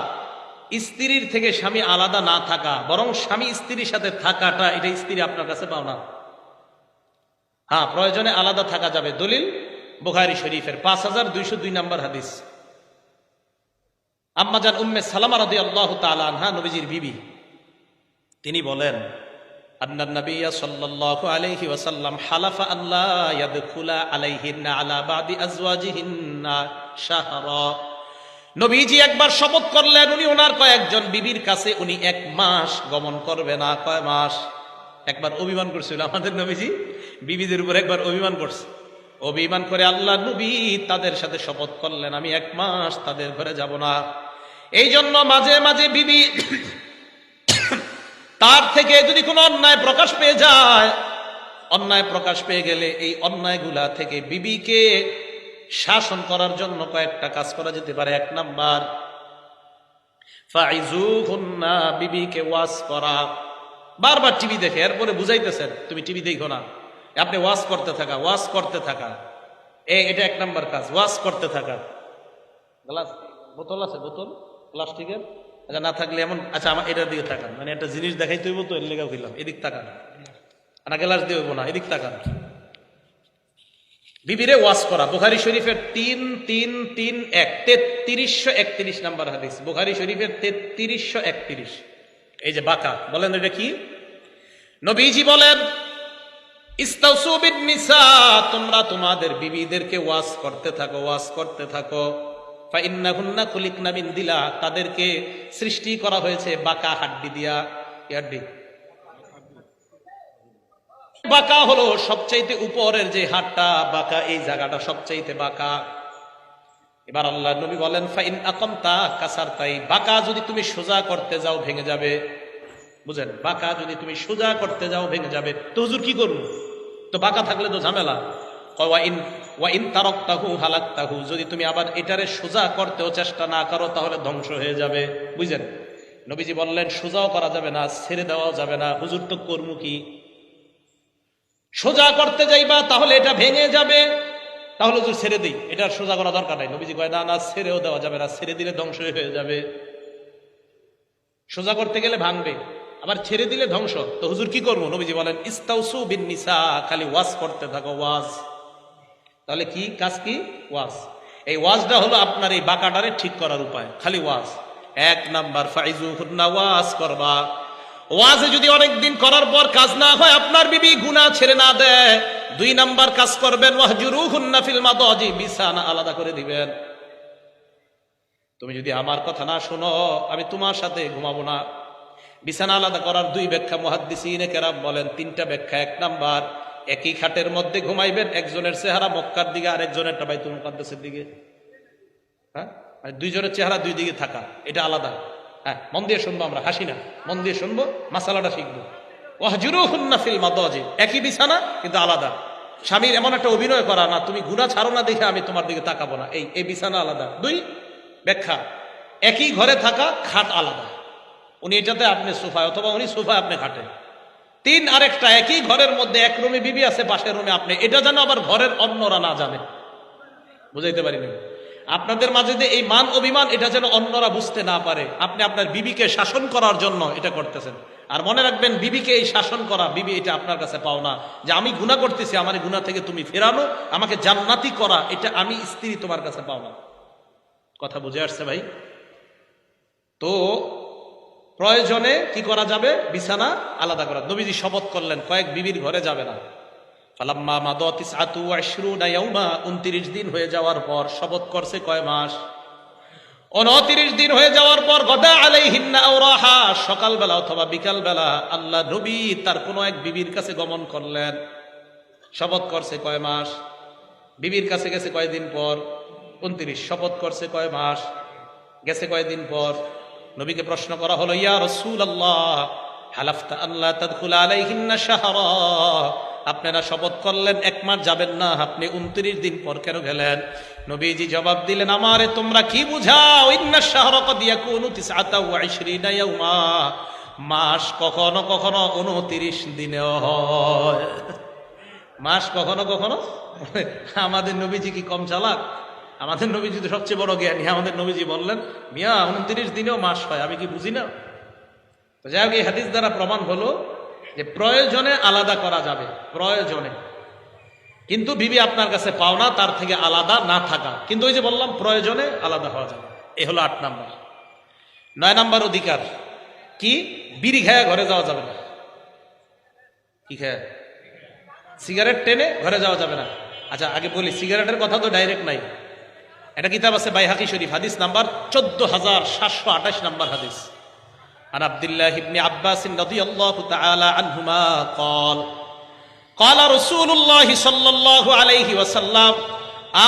স্ত্রীর থেকে স্বামী আলাদা না থাকা, বরং স্বামী স্ত্রীর সাথে থাকাটা, এটা স্ত্রী আপনার কাছে পাও না। হ্যাঁ, প্রয়োজনে আলাদা থাকা যাবে। দলিল বুখারী শরীফের 5202 নম্বর হাদিস। আম্মাজান উম্মে সালামা রাদিয়াল্লাহু তাআলা আনহা, নবীজির বিবি, তিনি বলেন, আন্নান নবিয়্য সাল্লাল্লাহু আলাইহি ওয়াসাল্লাম হালাফা আল্লা ইয়াদখুলা আলাইহিন্না আলা বাদি আজওয়াজিহিন্না শাহরা, নবীজি একবার শপথ করলেন, উনি ওনার কয়েকজন বিবির কাছে উনি 1 মাস গমন করবে না। কয় মাস? একবার অভিমান করছিল আমাদের নবীজি, বিবিদের উপর একবার অভিমান করছে। অভিমান করে আল্লাহ নবী তাদের সাথে শপথ করলেন, আমি 1 মাস তাদের ঘরে যাব না। এই জন্য মাঝে মাঝে বিবি তার থেকে যদি কোনো অন্যায় প্রকাশ পেয়ে যায়, অন্যায় প্রকাশ পেয়ে গেলে এই অন্যায়গুলা থেকে বিবিকে শাসন করার জন্য কয়েকটা কাজ করা যেতে পারে। 1 নাম্বার, ফাইজুহুন্না, বিবিকে ওয়াজ করা। বারবার টিভি দেখে, এরপরে বুঝাইতেছেন তুমি টিভি দেখো না, আপনি ওয়াজ করতে থাকা, ওয়াজ করতে থাকা, এটা 1 নাম্বার কাজ, ওয়াজ করতে থাকা। বোতল আছে? বোতল প্লাস্টিকের? আচ্ছা না থাকলে এমন, আচ্ছা আমার এটার দিকে তাকান, মানে একটা জিনিস দেখাইতে হইব তো, এর লেগে হইলাম, এদিক তাকান না, গ্লাস দিয়ে হইব না, এদিক তাকান। বিবিরে ওয়াজ করা, বুখারী শরীফের 3-3-3-1 3331 নাম্বার হাদিস, বুখারী শরীফের 3331। এই যে বাঁকা, বলেন এটা কি? নবীজি বলেন ইস্তাউসু বিন নিসা, তোমরা তোমাদের বিবিদেরকে ওয়াজ করতে থাকো, ওয়াজ করতে থাকো। ফাইন্নাহুন্না খুলিকনা মিন দিলা, তাদেরকে সৃষ্টি করা হয়েছে বাঁকা হাড্ডি দিয়া। কি হাড্ডি? বাঁকা হলো সবচাইতে উপরের যে হাড়টা বাঁকা, এই জায়গাটা সবচাইতে বাঁকা। এবার আল্লাহ নবী বলেন ফাইন আকামতা কাসারতাই, বাঁকা যদি তুমি সোজা করতে যাও ভেঙে যাবে। বুঝেন, বাঁকা যদি তুমি সোজা করতে যাও ভেঙে যাবে। তো হুজুর কি করবো? তো বাঁকা থাকলে তো ঝামেলা। ওয়াইন তারাকতাহু হালাকতাহু, যদি তুমি আবার এটারে সোজা করতেও চেষ্টা না করো তাহলে ধ্বংস হয়ে যাবে। বুঝলেন? নবীজি বললেন সোজাও করা যাবে না, ছেড়ে দেওয়াও যাবে না। হুজুর তো কর্ম কি? সোজা করতে যাইবা তাহলে এটা ভেঙে যাবে, তাহলে হুজুর ছেড়ে দিই, এটা সোজা করা দরকার নাই। নবীজি কয় না না, ছেড়েও দেওয়া যাবে না, ছেড়ে দিলে ধ্বংস হয়ে যাবে। সোজা করতে গেলে ভাঙবে, আবার ছেড়ে দিলে ধ্বংস। তো হুজুর কি করবো? নবীজি বলেন ইস্তাউসু বিন নিসা, খালি ওয়াজ করতে থাকো, ওয়াজ। তাহলে কি কাজ? কি ওয়াজ। এই ওয়াজটা হলো আপনার এই বাঁকাটারে ঠিক করার উপায়, খালি ওয়াজ। 1 নাম্বার ফাইজুহুন্না, ওয়াজ করবা। ওয়াজে যদি অনেকদিন করার পর কাজ না হয়, আপনার বিবি গুনাহ ছেড়ে না দেয়, 2 নাম্বার কাজ করবেন ওয়াহজুরুহুন্না ফিল মাদাজি, বিছানা আলাদা করে দিবেন। তুমি যদি আমার কথা না শোনো, আমি তোমার সাথে ঘুমাবো না। বিছানা আলাদা করার 2 ব্যাখ্যা মুহাদ্দিসিনে কেরাম বলেন, 3টা ব্যাখ্যা। 1 নাম্বার, একই খাটের মধ্যে ঘুমাইবেন, একজনের চেহারা মক্কার দিকে আর একজনেরটা বাইতুল মুকাদ্দাসের দিকে। হ্যাঁ, মানে 2 জনের চেহারা 2 দিকে থাকা, এটা আলাদা। হ্যাঁ, মন দিয়ে শুনবো, আমরা হাসি না, মন দিয়ে শুনবো, মাসালাটা শিখবো। ওয়াহজুরুহুন্না ফিল মাদাজি, একই বিছানা কিন্তু আলাদা। স্বামীর এমন একটা অভিনয় করা না, তুমি গুনাহ ছাড়ো না দেখে আমি তোমার দিকে তাকাবো না, এই বিছানা আলাদা। 2 ব্যাখ্যা, একই ঘরে থাকা, খাট আলাদা, উনি এটাতে আপনি সোফায়, অথবা উনি সোফায় আপনি খাটে। 3 আরেকটা, একই ঘরের মধ্যে এক রুমে বিবি আছে, পাশের রুমে আপনি, এটা যেন আবার ঘরের অন্যরা না জানে। বুঝাইতে পারিনি? আপনাদের মাঝে যে এই মান অভিমান, এটা যেন অন্যরা বুঝতে না পারে। আপনি আপনার বিবিকে শাসন করার জন্য এটা করতেছেন। আর মনে রাখবেন, বিবিকে এই শাসন করা, বিবি এটা আপনার কাছে পাও না, যে আমি গুনাহ করতেছি, আমার গুনাহ থেকে তুমি ফেরানো, আমাকে জান্নাতি করা, এটা আমি স্ত্রী তোমার কাছে পাও না। কথা বুঝে আসছে ভাই? তো প্রয়োজনে কি করা যাবে? বিছানা আলাদা করা। নবীজি শপথ করলেন কয়েক বিবির ঘরে যাবে না। ফালাম্মা মাদাত 29 ইয়াউমা, 29 দিন হয়ে যাওয়ার পর, শপথ করছে কয় মাস? 29 দিন হয়ে যাওয়ার পর, গদা আলাইহিন্না আওরাহা, সকালবেলা অথবা বিকালবেলা আল্লাহ নবী তার কোনো এক বিবির কাছে গমন করলেন। শপথ করছে কয় মাস? বিবির কাছে গেছে কয়দিন পর? 29। শপথ করছে কয় মাস? গেছে কয়দিন পর? নবীকে প্রশ্ন করা হলো, ইয়া রাসূলুল্লাহ, হালাফতা আল্লাহ তাদখুল আলাইহিন্না শাহরা, আপনারা শপথ করলেন 1 মাস যাবেন না, আপনি 29 দিন পর কেন গেলেন? নবীজি জবাব দিলেন, আমারে তোমরা কি বুঝাও? ইন্না শাহরা কদ ইয়াকুনু 29 ইয়াউমা, মাস কখনো কখনো 29 দিনেও হয়। মাস কখনো কখনো। আমাদের নবীজি কি কম চালাক? আমাদের নবীজি তো সবচেয়ে বড় জ্ঞানী। আমাদের নবীজি বললেন, মিয়া 29 দিনেও মাস হয়, আমি কি বুঝি না? যাই হোক, এই হাদিস দ্বারা প্রমাণ হলো যে প্রয়োজনে আলাদা করা যাবে, প্রয়োজনে। কিন্তু বিবি আপনার কাছে পাওনা, তার থেকে আলাদা না থাকা। কিন্তু ওই যে বললাম, প্রয়োজনে আলাদা হওয়া যাবে। এ হলো 8 নাম্বার। 9 নাম্বার অধিকার কি? বিড়ি খায়া ঘরে যাওয়া যাবে না। কি খায়? সিগারেট টেনে ঘরে যাওয়া যাবে না। আচ্ছা আগে বলি, সিগারেটের কথা তো ডাইরেক্ট নাই। এটা কিতাব আছে বাইহাকি শরীফ, হাদিস নাম্বার 14728 নাম্বার হাদিস। عن عبد الله بن عباس رضي الله تعالى عنهما قال قال رسول الله صلى الله عليه وسلم,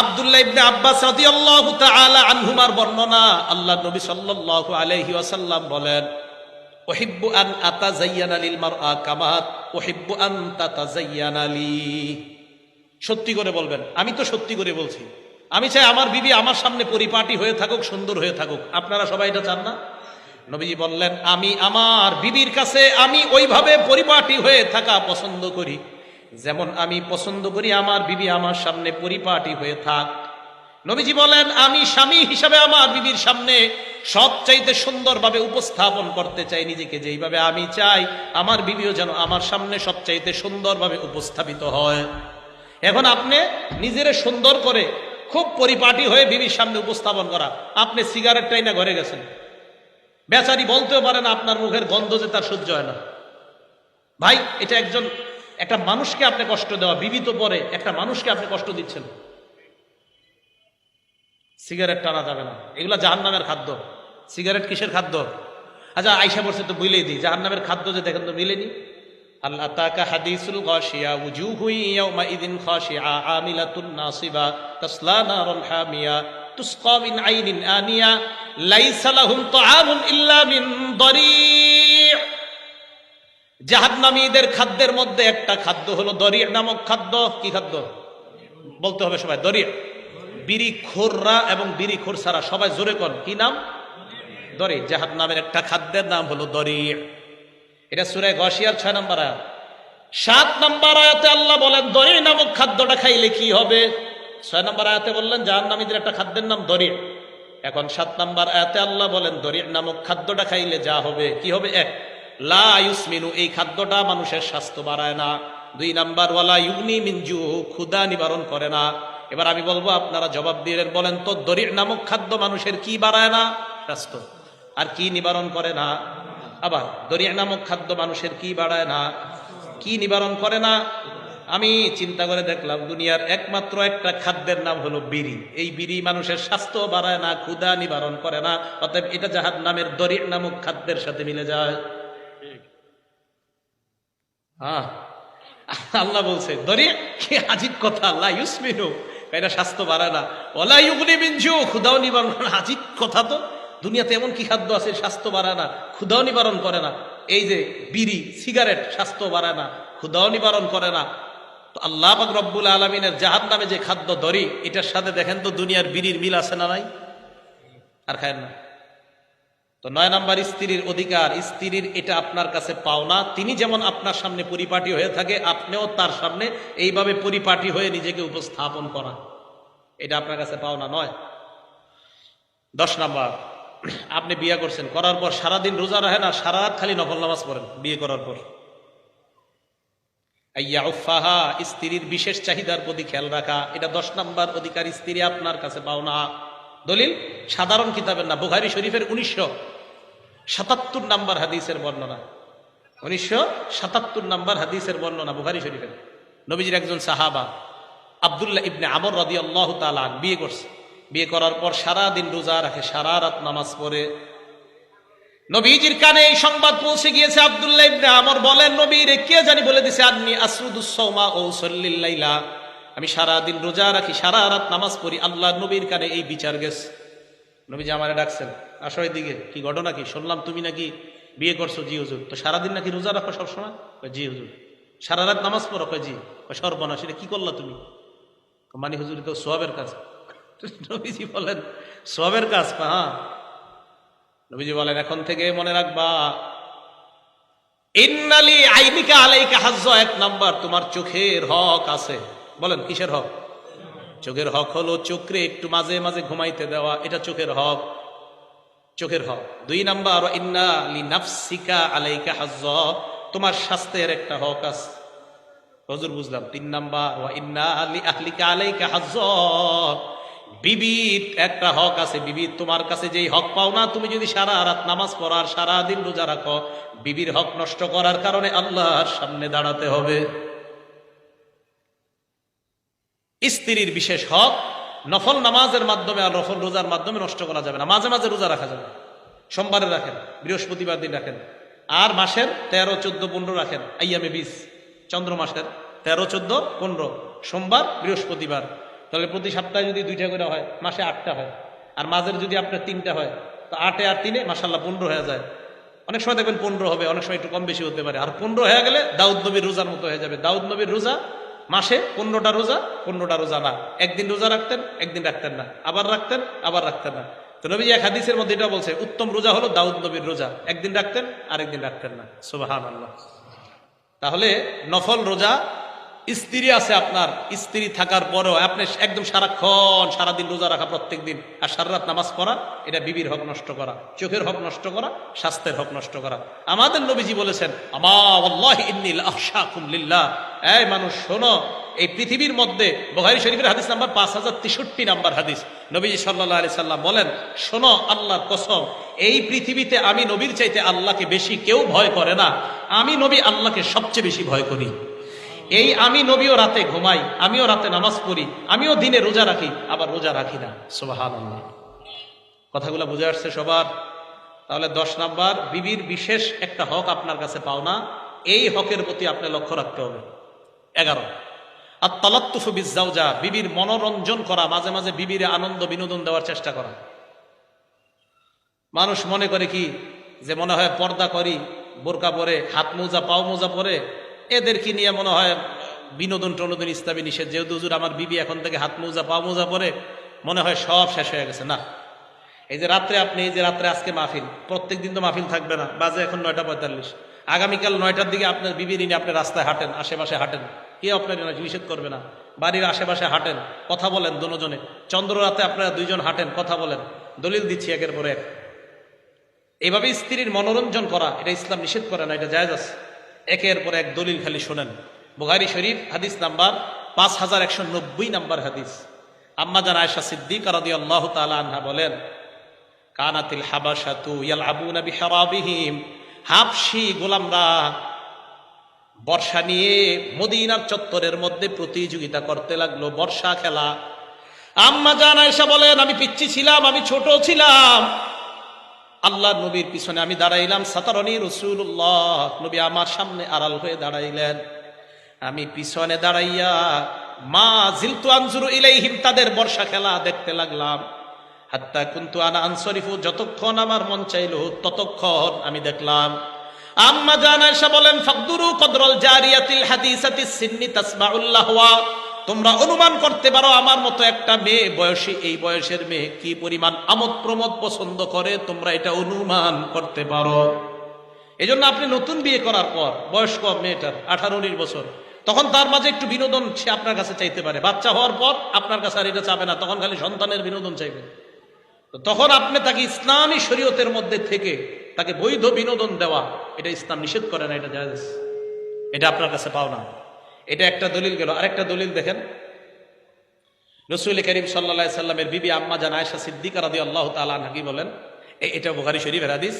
আব্দুল্লাহ ইবনে আব্বাস রাদিয়াল্লাহু তাআলা আনহুমার বর্ণনা, আল্লাহর নবী সাল্লাল্লাহু আলাইহি ওয়াসাল্লাম বলেন, উহিব্বু আন আতাযায়্যানা লিল মারআ কামা উহিব্বু আন তাতাযায়্যানা লি। সত্যি করে বলবেন, আমি তো সত্যি করে বলছি, আমি চাই আমার বিবি আমার সামনে পরিপাটি হয়ে থাকুক, সুন্দর হয়ে থাকুক। আপনারা সবাই এটা চান না? নবীজি বললেন, আমি আমার বিবির কাছে আমি ওইভাবে পরিপাটি হয়ে থাকা পছন্দ করি, যেমন আমি পছন্দ করি আমার বিবি আমার সামনে পরিপাটি হয়ে থাক। নবীজি বলেন, আমি স্বামী হিসাবে আমার বিবির সামনে সবচাইতে সুন্দরভাবে উপস্থাপন করতে চাই নিজেকে, যেইভাবে আমি চাই আমার বিবিও যেন আমার সামনে সবচাইতে সুন্দরভাবে উপস্থাপিত হয়। এখন আপনি নিজের সুন্দর করে খুব পরিপাটি হয়ে বিবির সামনে উপস্থাপন করা, আপনি সিগারেট টাইনা ঘরে গেছেন, বেচারি বলতেও পারে না, আপনার মুখের গন্ধ যে তার সহ্য হয় না। ভাই, এটা একটা মানুষকে আপনি কষ্ট দেওয়া, বিবি তো পরে, একটা মানুষকে আপনি কষ্ট দিচ্ছেন। সিগারেট টানা যাবে না, এগুলা জাহান্নামের খাদ্য। সিগারেট কিসের খাদ্য? আচ্ছা, আয়সা বলছে তো বুঝলেই দিই, জাহান্নামের খাদ্য যে দেখেন তো মিলেনি। আল্লাহ তাকা হাদিসুল গাশিয়া উজুহু ইয়াউমাইদিন খাশিআ আমিলাতুন নাসিবা তাসলা নারুন হামিয়া তুসকা মিন আইনিন আনিয়া লাইসা লাহুম তাআমুন ইল্লা মিন দরি'। জাহান্নামীদের খাদ্যের মধ্যে একটা খাদ্য হলো দরি' নামক খাদ্য। কি খাদ্য বলতে হবে সবাই? দরি'। বিড়িখোররা এবং বিড়িখোর ছাড়া সবাই জোরে কোন কি নাম? দরি'। জাহান্নামের একটা খাদ্যের নাম হলো দরি'। এটা সূরা গাশিয়ার 6 নম্বর আয়াত। 7 নম্বর আয়াতে আল্লাহ বলেন দরি' নামক খাদ্যটা খাইলে কি হবে। 6 নম্বর আয়াতে বললেন জাহান্নামীদের একটা খাদ্যের নাম দরি'। এখন 7 নম্বর আয়াতে আল্লাহ বলেন দরি' নামক খাদ্যটা খাইলে যা হবে, কি হবে? 1, লা ইউসমিনু, এই খাদ্যটা মানুষের স্বাস্থ্য বাড়ায় না। 2 নাম্বার, ওয়ালা ইউগনি মিন জু, ক্ষুধা নিবারণ করে না। এবার আমি বলবো, আপনারা জবাব দিয়ে বলেন তো, দরি' নামক খাদ্য মানুষের কি বাড়ায় না? স্বাস্থ্য। আর কি নিবারণ করে না? আবার দরি' নামক খাদ্য মানুষের কি বাড়ায় না, কি নিবারণ করে না? আমি চিন্তা করে দেখলাম দুনিয়ার একমাত্র একটা খাদ্যের নাম হলো বিড়ি। এই বিড়ি মানুষের স্বাস্থ্য বাড়ায় না, ক্ষুধা নিবারণ করে না, অতএব এটা জাহান্নামের দরি' নামক খাদ্যের সাথে মিলে যায়। হ্যাঁ, আল্লাহ বলছে দরি', কি আজীব কথা, আল্লাহ ইউসমিনু, এটা স্বাস্থ্য বাড়ায় না, ওয়ালা ইউগনি মিন জু, ক্ষুধাও নিবারণ করে না। আজীব কথা তো, দুনিয়াতে এমন কি খাদ্য আছে স্বাস্থ্য বাড়ায় না, ক্ষুধাও নিবারণ করে না? এই যে বিড়ি, সিগারেট স্বাস্থ্য বাড়ায় না, ক্ষুধাও নিবারণ করে না। তো আল্লাহ পাক রব্বুল আলামিনের জাহান্নামে যে খাদ্য দরি, এটার সাথে দেখেন তো দুনিয়ার বিড়ির মিল আছে না নাই? আর খায়েন না। তো 9 নাম্বার, স্ত্রীর অধিকার। স্ত্রীর এটা আপনার কাছে পাওনা। তিনি যেমন আপনার সামনে পরিপাটি হয়ে থাকে, আপনিও তার সামনে এইভাবে পরিপাটি হয়ে নিজেকে উপস্থাপন করা, এটা আপনার কাছে পাওনা নয়। 10 নাম্বার, আপনি বিয়ে করছেন, করার পর সারাদিন রোজা রাখেন আর সারা রাত খালি নফল নামাজ পড়েন বিয়ে করার পর। আইয়াউফাহা, স্ত্রীর বিশেষ চাহিদার প্রতি খেয়াল রাখা, এটা 10 নাম্বার অধিকার, স্ত্রী আপনার কাছে পাওনা। দলিল সাধারণ কিতাবের না, বুখারী শরীফের 1977 নাম্বার হাদিসের বর্ণনা। 1977 নাম্বার হাদিসের বর্ণনা বুখারী শরীফের। নবীজির একজন সাহাবা আব্দুল্লাহ ইবনে আমর রাদিয়াল্লাহু তাআলা বিয়ে করছে। বিয়ে করার পর সারা দিন রোজা রাখে, সারা রাত নামাজ পড়ে। নবীজির কানে এই সংবাদ পৌঁছে গিয়েছে। আব্দুল্লাহ ইবনে আমর বলেন, নবী রে, কে জানি বলে দিছে, আন্নী আসরুদুস সাওমা ও উসাল্লিল লাইলা, আমি সারা দিন রোজা রাখি, সারা রাত নামাজ পড়ি। আল্লাহ নবীর কানে এই বিচার গেছে। নবীজি আমারে ডাকছেন, আসো এদিকে, কি ঘটনা কি? শুনলাম তুমি নাকি বিয়ে করছো। জি হুজুর। তো সারাদিন নাকি রোজা রাখো সবসময়? জি হুজুর। সারা রাত নামাজ পড়ো? জি। সর্বনাশ, এটা কি করলা তুমি? মানে হুজুর, তো সোয়াবের কাজ। নবীজি বলেন সোয়াবের কাজ? হ্যাঁ। নবীজি বলেন, এখন থেকে মনে রাখবা, ইন্নালি আইনিকা আলাইকা হাজ্জ, 1 নাম্বার, তোমার চোখের হক আছে। বলেন কিসের হক? চোখের হক হলো চোখে একটু মাঝে মাঝে ঘুমাইতে দেওয়া, এটা চোখের হক, চোখের হক। 2 নাম্বার, ইন্না লিনাফসিকা আলাইকা হাজ্জ, তোমার স্বাস্থ্যের একটা হক আছে। হুজুর বুঝলাম। 3 নাম্বার, ওয়া ইন্না লিআহলিকা আলাইকা হাজ্জ, বিবির একটা হক আছে। বিবি তোমার কাছে যেই হক পাও না, তুমি যদি সারা রাত নামাজ পড়ো আর সারা দিন রোজা রাখো, বিবির হক নষ্ট করার কারণে আল্লাহর সামনে দাঁড়াতে হবে। স্ত্রীর বিশেষ হক নফল নামাজের মাধ্যমে আর নফল রোজার মাধ্যমে নষ্ট করা যাবে না। মাঝে মাঝে রোজা রাখা যাবে, সোমবারে রাখেন, বৃহস্পতিবার দিন রাখেন, আর মাসের 13, 14, 15 রাখেন। আইয়ামে 20, চন্দ্র মাসের 13, 14, 15, সোমবার, বৃহস্পতিবার। তাহলে প্রতি সপ্তাহে যদি 2টা করে হয়, মাসে 8টা হয়। আর মাঝের যদি আপনার 3টা হয়, তো 8 আর 3 মাশাআল্লাহ 15 হয়ে যায়। অনেক সময় দেখবেন 15 হবে, অনেক সময় একটু কম বেশি হতে পারে। আর 15 হয়ে গেলে দাউদ নবীর রোজার মতো হয়ে যাবে। দাউদ নবীর রোজা মাসে 15টা রোজা, 15টা রোজা না, একদিন রোজা রাখতেন, একদিন রাখতেন না, আবার রাখতেন, আবার রাখতেন না। তো নবীজি এক হাদিসের মধ্যে এটা বলছে, উত্তম রোজা হলো দাউদ নবীর রোজা, একদিন রাখতেন আর একদিন রাখতেন না। সুবহানাল্লাহ। তাহলে নফল রোজা স্ত্রী আছে আপনার, স্ত্রী থাকার পরেও আপনি একদম সারাক্ষণ সারাদিন রোজা রাখা প্রত্যেক দিন আর সারা রাত নামাজ পড়া, এটা বিবির হক নষ্ট করা, চোখের হক নষ্ট করা, স্বাস্থ্যের হক নষ্ট করা। আমাদের নবীজি বলেছেন, আমা ওয়াল্লাহি ইন্নী লাআখশাকুম লিল্লাহ, এই মানুষ শোনো, এই পৃথিবীর মধ্যে বুখারী শরীফের হাদিস নাম্বার 5063 নাম্বার হাদিস, নবীজি সাল্লাল্লাহু আলাইহি সাল্লাম বলেন, শোনো আল্লাহর কসম, এই পৃথিবীতে আমি নবীর চাইতে আল্লাহকে বেশি কেউ ভয় করে না, আমি নবী আল্লাহকে সবচেয়ে বেশি ভয় করি। এই আমি নবীও রাতে ঘুমাই, আমিও রাতে নামাজ পড়ি, আমিও দিনে রোজা রাখি, আবার রোজা রাখি না। সুবহানাল্লাহ। কথাগুলো বুঝে আসছে সবার? তাহলে 10 নাম্বার, বিবির বিশেষ একটা হক আপনার কাছে পাও না, এই হকের প্রতি আপনি লক্ষ্য রাখতে হবে। 11, আত-তালাত্তুফু বিজ-জাওজা, বিবির মনোরঞ্জন করা, মাঝে মাঝে বিবির আনন্দ বিনোদন দেওয়ার চেষ্টা করা। মানুষ মনে করে কি যে মনে হয় পর্দা করি, বোরকা পরে, হাত মোজা পাও মোজা পরে, এদের কি নিয়ে মনে হয় বিনোদন টনোদন ইসলামী নিষেধ, যেহেতু হুজুর আমার বিবি এখন থেকে হাত মোজা পা মোজা পরে, মনে হয় সব শেষ হয়ে গেছে। না, এই যে রাত্রে আপনি, এই যে রাত্রে আজকে মাহফিল, প্রত্যেক দিন তো মাহফিল থাকবে না, বাজে এখন 9:45, আগামীকাল 9টার দিকে আপনার বিবির নিয়ে আপনি রাস্তায় হাঁটেন, আশেপাশে হাঁটেন, কে আপনার নিষেধ করবে না? বাড়ির আশেপাশে হাঁটেন, কথা বলেন দুজনে, চন্দ্র রাতে আপনারা 2 জন হাঁটেন, কথা বলেন, দলিল দিচ্ছি একের পর এক। এইভাবে স্ত্রীর মনোরঞ্জন করা, এটা ইসলাম নিষেধ করে না, এটা জায়েজ আছে। একের পর এক দলিল খালি শোনেন। বুখারী শরীফ হাদিস নাম্বার 5190 নাম্বার হাদিস, আম্মা জান আয়েশা সিদ্দিকা রাদিয়াল্লাহু তাআলা আনহা বলেন, কানাতিল হাবাশাতু ইয়ালআবুনা বিহিরাবিহিম, হাবশী গোলামরা বর্ষা নিয়ে মদিনার চত্বরের মধ্যে প্রতিযোগিতা করতে লাগলো, বর্ষা খেলা। আম্মা জান আয়েশা বলেন, আমি পিচ্চি ছিলাম, আমি ছোট ছিলাম, আল্লাহর নবীর পিছনে আমি দাঁড়াইলাম, সাতারনি রাসূলুল্লাহ, নবী আমার সামনে আড়াল হয়ে দাঁড়াইলেন, আমি পিছনে দাঁড়াইয়া মা জিলতু আনজুরু ইলাইহিম, তাদের বর্ষা খেলা দেখতে লাগলাম, হাত্তা কুনতু আনা আনসরিফু, যতক্ষণ আমার মন চাইলো ততক্ষণ আমি দেখলাম। আম্মা জান আয়েশা বলেন, ফাকদুরু কদরাল জারিয়াতিল হাদিসাতিস সিন্নি তাসমাউল লাহওয়া, তোমরা অনুমান করতে পারো আমার মতো একটা মেয়ে বয়সী, এই বয়সের মেয়ে কি পরিমাণ আমোদ প্রমোদ পছন্দ করে, তোমরা এটা অনুমান করতে পারো। এই জন্য আপনি নতুন বিয়ে করার পর, বয়স কম মেয়েটার 18-19 বছর, তখন তার মাঝে একটু বিনোদন সে আপনার কাছে চাইতে পারে। বাচ্চা হওয়ার পর আপনার কাছে আর এটা চাবে না, তখন খালি সন্তানের বিনোদন চাইবে। তো তখন আপনি তাকে ইসলামী শরীয়তের মধ্যে থেকে তাকে বৈধ বিনোদন দেওয়া, এটা ইসলাম নিষেধ করে না, এটা জায়েজ, এটা আপনার কাছে পাও না। এটা একটা দলিল গেল। আরেকটা দলিল দেখেন, রাসূল করিম সাল্লাল্লাহু আলাইহি সাল্লামের বিবি আম্মা জান আয়েশা সিদ্দিকা রাদিয়াল্লাহু তাআলা আনহা কি বলেন, এটা বুখারী শরীফের হাদিস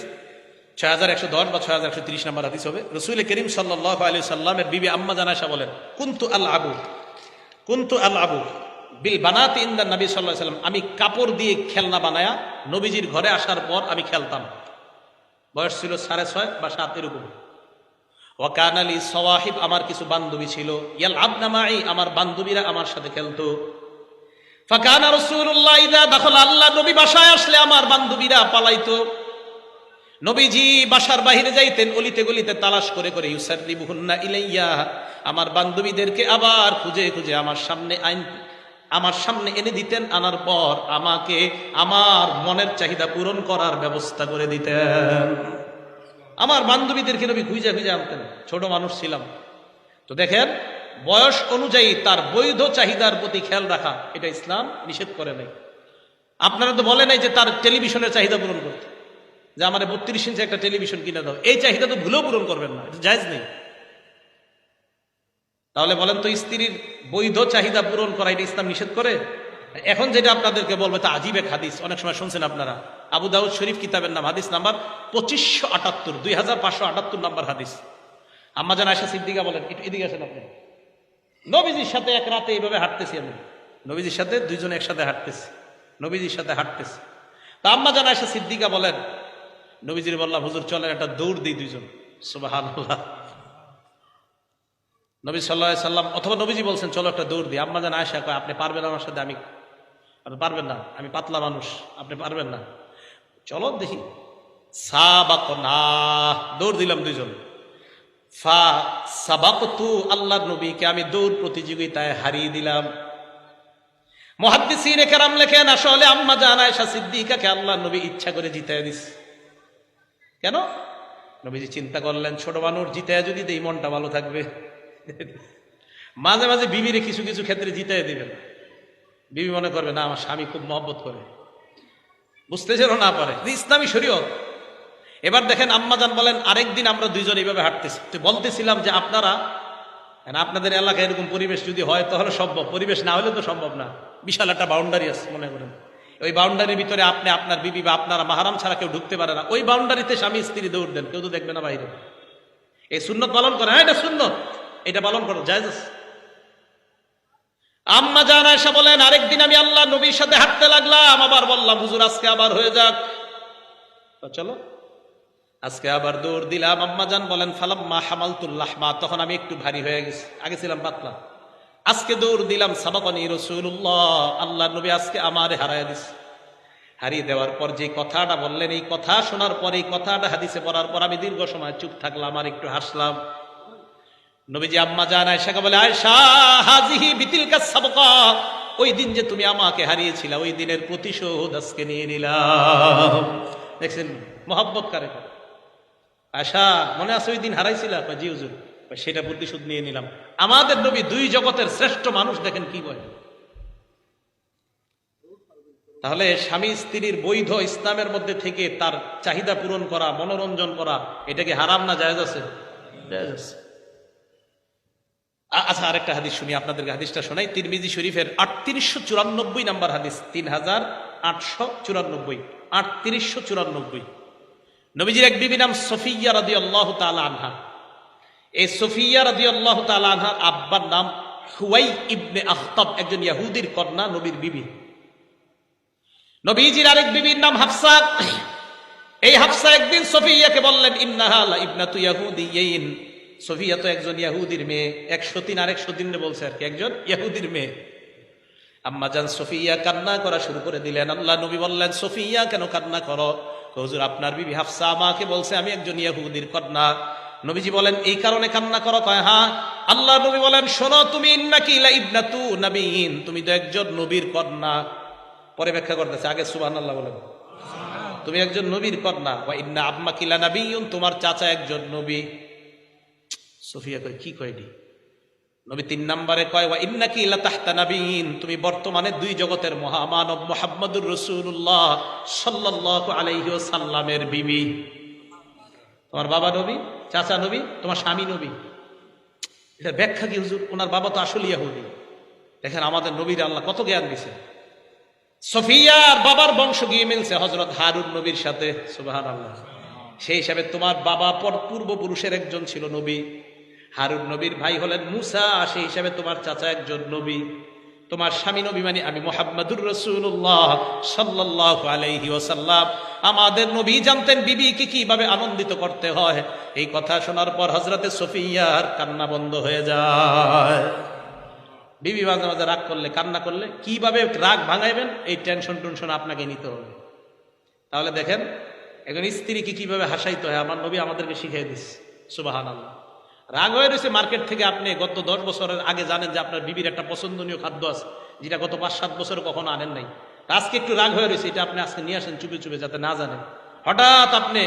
6110 বা 6130 নম্বর হাদিস হবে। রাসূল করিম সাল্লাল্লাহু আলাইহি সাল্লামের বিবি আম্মা জান আয়েশা বলেন, কুনতু আলআবু বিল বানাতি ইনদা নবী সাল্লাল্লাহু আলাইহি সাল্লাম, আমি কাপড় দিয়ে খেলনা বানায়া নবীজির ঘরে আসার পর আমি খেলতাম, বয়স ছিল 6.5 বা 7 এরকম। ওয়া কানা লি সাওয়াহিব, আমার কিছু বান্ধবী ছিল, ইয়ালআবনা মাই, আমার বান্ধবীরা আমার সাথে খেলতো। ফাকানা রাসূলুল্লাহ ইযা দাখালা, আল্লাহ নবী বাসায় আসলে আমার বান্ধবীরা পালাইতো, নবীজি বাসার বাহিরে যাইতেন, অলিতে গলিতে তালাশ করে করে, ইউসাররিবুহুন্না ইলাইয়া, আমার বান্ধবীদেরকে আবার খুঁজে খুঁজে আমার সামনে এনে দিতেন, আনার পর আমাকে আমার মনের চাহিদা পূরণ করার ব্যবস্থা করে দিতেন। আমার বান্ধবীদেরকে নবী খুঁজে খুঁজে আনতেন, ছোট মানুষ ছিলাম তো। দেখেন, বয়স অনুযায়ী তার বৈধ চাহিদার প্রতি খেয়াল রাখা, এটা ইসলাম নিষেধ করে নাই। আপনারা তো বলে নাই যে তার টেলিভিশনের চাহিদা পূরণ করতে, যে আমার 32 ইঞ্চি একটা টেলিভিশন কিনে দাও, এই চাহিদা তো ভুলেও পূরণ করবেন না, এটা জায়েজ নেই। তাহলে বলেন তো, স্ত্রীর বৈধ চাহিদা পূরণ করা এটা ইসলাম নিষেধ করে? এখন যেটা আপনাদেরকে বলবো তা আজীব এক হাদিস, অনেক সময় শুনছেন আপনারা, আবু দাউদ শরীফ কিতাবের নাম, হাদিস নাম্বার 2578, 2578 নাম্বার হাদিস। আম্মা জান আয়েশা সিদ্দিকা বলেন, এদিকে আসেন আপনি, নবীজির সাথে এক রাতে এইভাবে হাঁটতেছি আমি, নবীজির সাথে 2 জন একসাথে হাঁটতেছি, নবীজির সাথে হাঁটতেছি। তা আম্মা জান আয়েশা সিদ্দিকা বলেন, নবীজির বললাম, হুজুর চলেন একটা দৌড় দিই 2 জন। সুবহানাল্লাহ। নবী সাল্লাল্লাহু আলাইহি সাল্লাম, অথবা নবীজি বলছেন চলো একটা দৌড় দিই। আম্মা জান আয়েশা কয়, আপনি পারবেন আমার সাথে? আপনি পারবেন না, আমি পাতলা মানুষ, আপনি পারবেন না, চলো দেখি। সাবাকনা, দৌড় দিলাম 2 জন। ফা সাবাকতু, আল্লাহর নবীকে আমি দৌড় প্রতিযোগিতায় হারিয়ে দিলাম। মুহাদ্দিসিনে কেরাম লেখেন, আসলে আম্মা জান আয়েশা সিদ্দিকাকে আল্লাহর নবী ইচ্ছা করে জিতায় দিছে। কেন? নবীজি চিন্তা করলেন, ছোট মানুষ জিতায় যদি দেই মনটা ভালো থাকবে। মাঝে মাঝে বিবিরে কিছু কিছু ক্ষেত্রে জিতাই দিবেন। বিবি মনে করবে না আমার স্বামী খুব মহব্বত করে, বুঝতে যেন না পারে ইসলামী শরীয়ত। এবার দেখেন আম্মাজান বলেন, আরেকদিন আমরা দুইজন এইভাবে হাঁটতেছি, তো বলতেছিলাম যে আপনাদের এলাকায় এরকম পরিবেশ যদি হয় তাহলে সম্ভব, পরিবেশ না হলে তো সম্ভব না। বিশাল একটা বাউন্ডারি আছে মনে করেন, ওই বাউন্ডারির ভিতরে আপনি আপনার বিবি বা আপনারা মাহারাম ছাড়া কেউ ঢুকতে পারে না। ওই বাউন্ডারিতে স্বামী স্ত্রী দৌড় দেন, কেউ তো দেখবে না বাইরে। এই সুন্নত পালন করে, হ্যাঁ এটা সুন্নত, এটা পালন করো, জায়েজ আছে। আম্মা জান আয়েশা বলেন, আরেকদিন আমি আল্লাহ নবীর সাথে হাঁটতে লাগলাম, আবার বললাম হুজুর আজকে আবার হয়ে যাক, তো চলো আজকে আবার দৌড় দিলাম। আম্মা জান বলেন, ফালাম্মা হামালতুল লাহমা, তখন আমি একটু ভারী হয়ে গেছি, আগে ছিলাম পাতলা, আজকে দৌড় দিলাম। সাবাকানি রাসূলুল্লাহ, আল্লাহ নবী আজকে আমারে হারায় দিছে। হারিয়ে দেওয়ার পর যে কথাটা বললেন, এই কথা শোনার পর, এই কথাটা হাদিসে পড়ার পর আমি দীর্ঘ সময় চুপ থাকলাম আর একটু হাসলাম। নবীজি আম্মা জান আয়েশাকে বলে, আয়েশা হাজিহি বিতিলকা সাবকা, ওই দিন যে তুমি আমাকে হারিয়েছিলা, ওই দিনের প্রতিশোধ আজকে নিয়ে নিলাম। দেখছেন মহব্বত কারে করে। আয়েশা মনে আছে ওই দিন হারাইছিলা? জি হুজুর, সেটা প্রতিশোধ নিয়ে নিলাম। আমাদের নবী দুই জগতের শ্রেষ্ঠ মানুষ, দেখেন কি বলে। তাহলে স্বামী স্ত্রীর বৈধ ইসলামের মধ্যে থেকে তার চাহিদা পূরণ করা, মনোরঞ্জন করা, এটা কি হারাম না জায়েজ আছে? জায়েজ আছে। আচ্ছা, আরেকটা হাদিস শুনি আপনাদেরকে, হাদিসটা শোনাই। তিরমিজি শরীফের 3894 নাম্বার হাদিস, 3894, 3894। নবীজির এক বিবি নাম সফিয়া রাদিয়াল্লাহু তাআলা আনহা। এই সফিয়া রাদিয়াল্লাহু তাআলা আনহার আব্বার নাম হুয়াই ইবনে আখতাব, একজন ইহুদির কন্যা, নবীর বিবি। নবীজির আরেক বিবির নাম হাফসা। এই হাফসা একদিন সফিয়াকে বললেন, ইন্নাহা লা ইবনাতু ইয়াহুদিয়্যিন, সফিয়া তো একজন ইহুদির মেয়ে। 103 আর 103 বলছে আর কি, একজন ইহুদির মেয়ে। আম্মা জান সফিয়া কান্না করা শুরু করে দিলেন। আল্লাহ নবী বললেন, সফিয়া কেন কান্না করো? হুজুর আপনার বিবি হাফসা আমাকে বলছে আমি একজন ইহুদির কন্যা। নবীজি বলেন, এই কারণে কান্না করো? কয় হ্যাঁ। আল্লাহ নবী বলেন, শোনো, তুমি ইন্নাকি লা ইবনাতু নাবিয়্যিন, তুমি তো একজন নবীর কন্যা। পরে ব্যাখ্যা করতেছে, আগে সুবহানাল্লাহ বলেন। তুমি একজন নবীর কন্যা। ওয়া ইন্না আম্মাকি লা নাবিয়্যুন, তোমার চাচা একজন নবী। সফিয়া কয়, কি কয়নি? নবী 3 নম্বরে কয়, ওয়া ইন্নাকি লা তাহতা নাবিয়্যিন, তুমি বর্তমানে দুই জগতের মহামানব মুহাম্মদুর রাসূলুল্লাহ সাল্লাল্লাহু আলাইহি ওয়াসাল্লামের বিবি। তোমার বাবা নবী, চাচা নবী, তোমার স্বামী নবী। এটা ব্যাখ্যা কি হুজুর? ওনার বাবা তো আসলে ইহুদি। দেখেন আমাদের নবীর আল্লাহ কত জ্ঞান দিয়েছে। সফিয়ার বাবার বংশ গিয়ে মিলছে হযরত হারুন নবীর সাথে, সুবহানাল্লাহ। সেই হিসাবে তোমার বাবা পূর্বপুরুষের একজন ছিল নবী। হারুন নবীর ভাই হলেন মুসা, সেই হিসাবে তোমার চাচা একজন নবী। তোমার স্বামী নবী মানে আমি মুহাম্মদুর রাসূলুল্লাহ সাল্লাল্লাহু আলাইহি ওয়াসাল্লাম। আমাদের নবী জানতেন বিবিকে কিভাবে আনন্দিত করতে হয়। এই কথা শোনার পর হযরতে সফিয়ার কান্না বন্ধ হয়ে যায়। বিবি মাঝে মাঝে রাগ করলে, কান্না করলে কিভাবে রাগ ভাঙাইবেন, এই টেনশন আপনাকে নিতে হবে। তাহলে দেখেন একজন স্ত্রীকে কিভাবে হাসাইতে হয় আমার নবী আমাদেরকে শিখিয়ে দিচ্ছে, সুবহানাল্লাহ। রাগ হয়ে রয়েছে মার্কেট থেকে, আপনি গত 10 বছরের আগে জানেন যে আপনার বিবির একটা পছন্দনীয় খাদ্য আছে, যেটা গত 5-7 বছর কখনো আনেন নাই। আজকে একটু রাগ হয়ে রয়েছে, এটা আপনি আজকে নিয়ে আসেন চুপে চুপে, যাতে না জানেন। হঠাৎ আপনি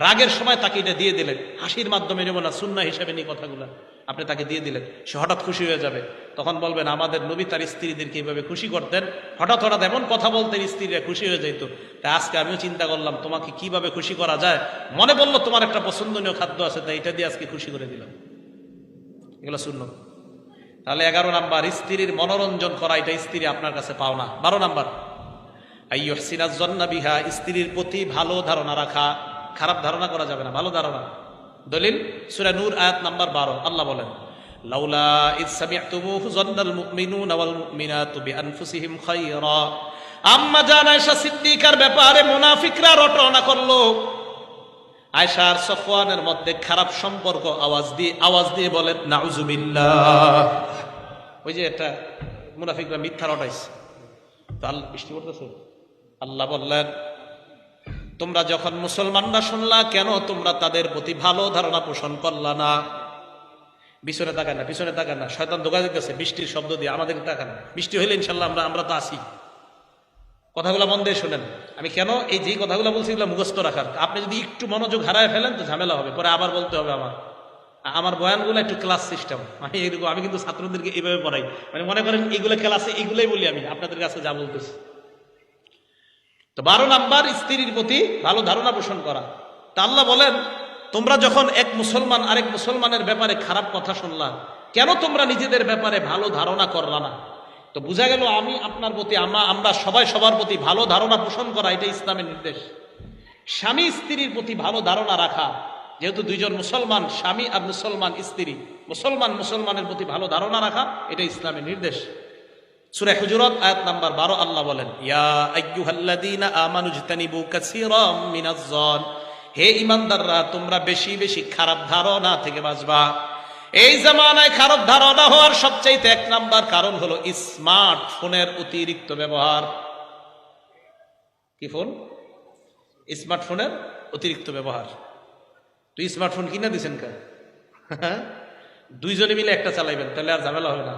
রাগের সময় তাকে এটা দিয়ে দিলেন, হাসির মাধ্যমে নেব না, সুন্নাহ হিসেবে নিয়ে কথাগুলো আপনি তাকে দিয়ে দিলেন, সে হঠাৎ খুশি হয়ে যাবে। তখন বলবেন আমাদের নবী তার স্ত্রীদেরকে এইভাবে খুশি করতেন, হঠাৎ হঠাৎ এমন কথা বলতেন স্ত্রীরা খুশি হয়ে যেত। তাই আজকে আমিও চিন্তা করলাম তোমাকে কিভাবে খুশি করা যায়। মনে বললো তোমার একটা পছন্দনীয় খাদ্য আছে, তাই এটা দিয়ে আজকে খুশি করে দিলাম। এগুলো সুন্নাহ। তাহলে 11 নাম্বার, স্ত্রীর মনোরঞ্জন করা, এটা স্ত্রী আপনার কাছে পাও না। 12 নাম্বার, আইয়ুহসিনা যন্না বিহা, স্ত্রীর প্রতি ভালো ধারণা রাখা। খারাপ ধারণা করা যাবে না, ভালো ধারণা। দলিল সূরা নূর আয়াত নাম্বার 12, আল্লাহ বলেন, লাউলা ইয সামি'তুমুহু যান্নাল মুমিনুনা ওয়াল মুমিনাতু বিআনফুসিহিম খায়রা। আম্মা জান আয়েশা সিদ্দিকার ব্যাপারে মুনাফিকরা রটনা করলো। আয়েশা আর সফওয়ানের মধ্যে খারাপ সম্পর্ক আওয়াজ দিয়ে বলেন নাউজুবিল্লাহ। ওই যে এটা মুনাফিকরা মিথ্যা রটাইছে। তো আল্লাহ বৃষ্টি পড়তেছে, আল্লাহ বললেন, তোমরা যখন মুসলমানরা শুনলা, কেন তোমরা তাদের প্রতি ভালো ধারণা পোষণ করলা না? পিছনে তাকান না, পিছনে তাকান না, শয়তান ধোঁকা দিতেছে বৃষ্টির শব্দ দিয়ে, আমাদের তাকান। বৃষ্টি হইলে ইনশাল্লাহ আমরা তো আসি। কথাগুলো মন দিয়ে শোনেন। আমি কেন এই যে কথাগুলো বলছি, এগুলো মুখস্থ রাখার। আপনি যদি একটু মনোযোগ হারায় ফেলেন তো ঝামেলা হবে, পরে আবার বলতে হবে আমার। আমার বয়ানগুলো একটু ক্লাস সিস্টেম, আমি এরকম, আমি কিন্তু ছাত্রদেরকে এইভাবে পড়াই, মানে মনে করেন এইগুলো ক্লাসে এইগুলোই বলি আমি আপনাদের কাছে যা বলতেছি। তো 12 নাম্বার স্ত্রীর প্রতি ভালো ধারণা পোষণ করা। তা আল্লাহ বলেন, তোমরা যখন এক মুসলমান আরেক মুসলমানের ব্যাপারে খারাপ কথা শুনলা, কেন তোমরা নিজেদের ব্যাপারে ভালো ধারণা করলা না? তো বোঝা গেল আমি আপনার প্রতি, আমরা সবাই সবার প্রতি ভালো ধারণা পোষণ করা, এটা ইসলামের নির্দেশ। স্বামী স্ত্রীর প্রতি ভালো ধারণা রাখা, যেহেতু দুইজন মুসলমান স্বামী আর মুসলমান স্ত্রী, মুসলমানের প্রতি ভালো ধারণা রাখা এটা ইসলামের নির্দেশ। সূরা হুজুরাত আয়াত নাম্বার 12 আল্লাহ বলেন, ইয়া আইয়ুহাল্লাযীনা আমানু ইজতানিবু কাসীরাম মিনাজ-যন, হে ঈমানদাররা তোমরা বেশি বেশি খারাপ ধারণা থেকে বাঁচবা। এই জামানায় খারাপ ধারণা হওয়ার সবচেয়ে এক নাম্বার কারণ হলো স্মার্টফোনের অতিরিক্ত ব্যবহার। কি ফোন? স্মার্টফোনের অতিরিক্ত ব্যবহার। তুই স্মার্টফোন কিনে দিছেন কেন? দুইজনে মিলে একটা চালাইবেন, তাহলে আর ঝামেলা হবে না।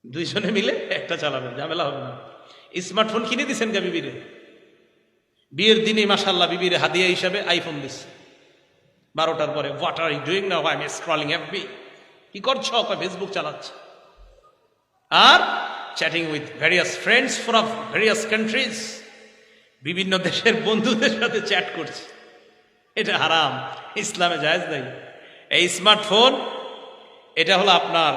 দুইজনে মিলে একটা চালাবেন, ঝামেলা হবে না। স্মার্টফোন কিনে দিছেন কে বিবিরে? বিয়ের দিনে মাশাআল্লাহ বিবিরে হাদিয়া হিসাবে আইফোন দিচ্ছে। 12টার পরে, what are you doing now? I am scrolling FB. কি করছো? ফেসবুক চালাচ্ছে আর chatting with various friends from various countries, বিভিন্ন দেশের বন্ধুদের সাথে চ্যাট করছে। এটা হারাম, ইসলামে জায়েজ নাই। এই স্মার্টফোন এটা হলো আপনার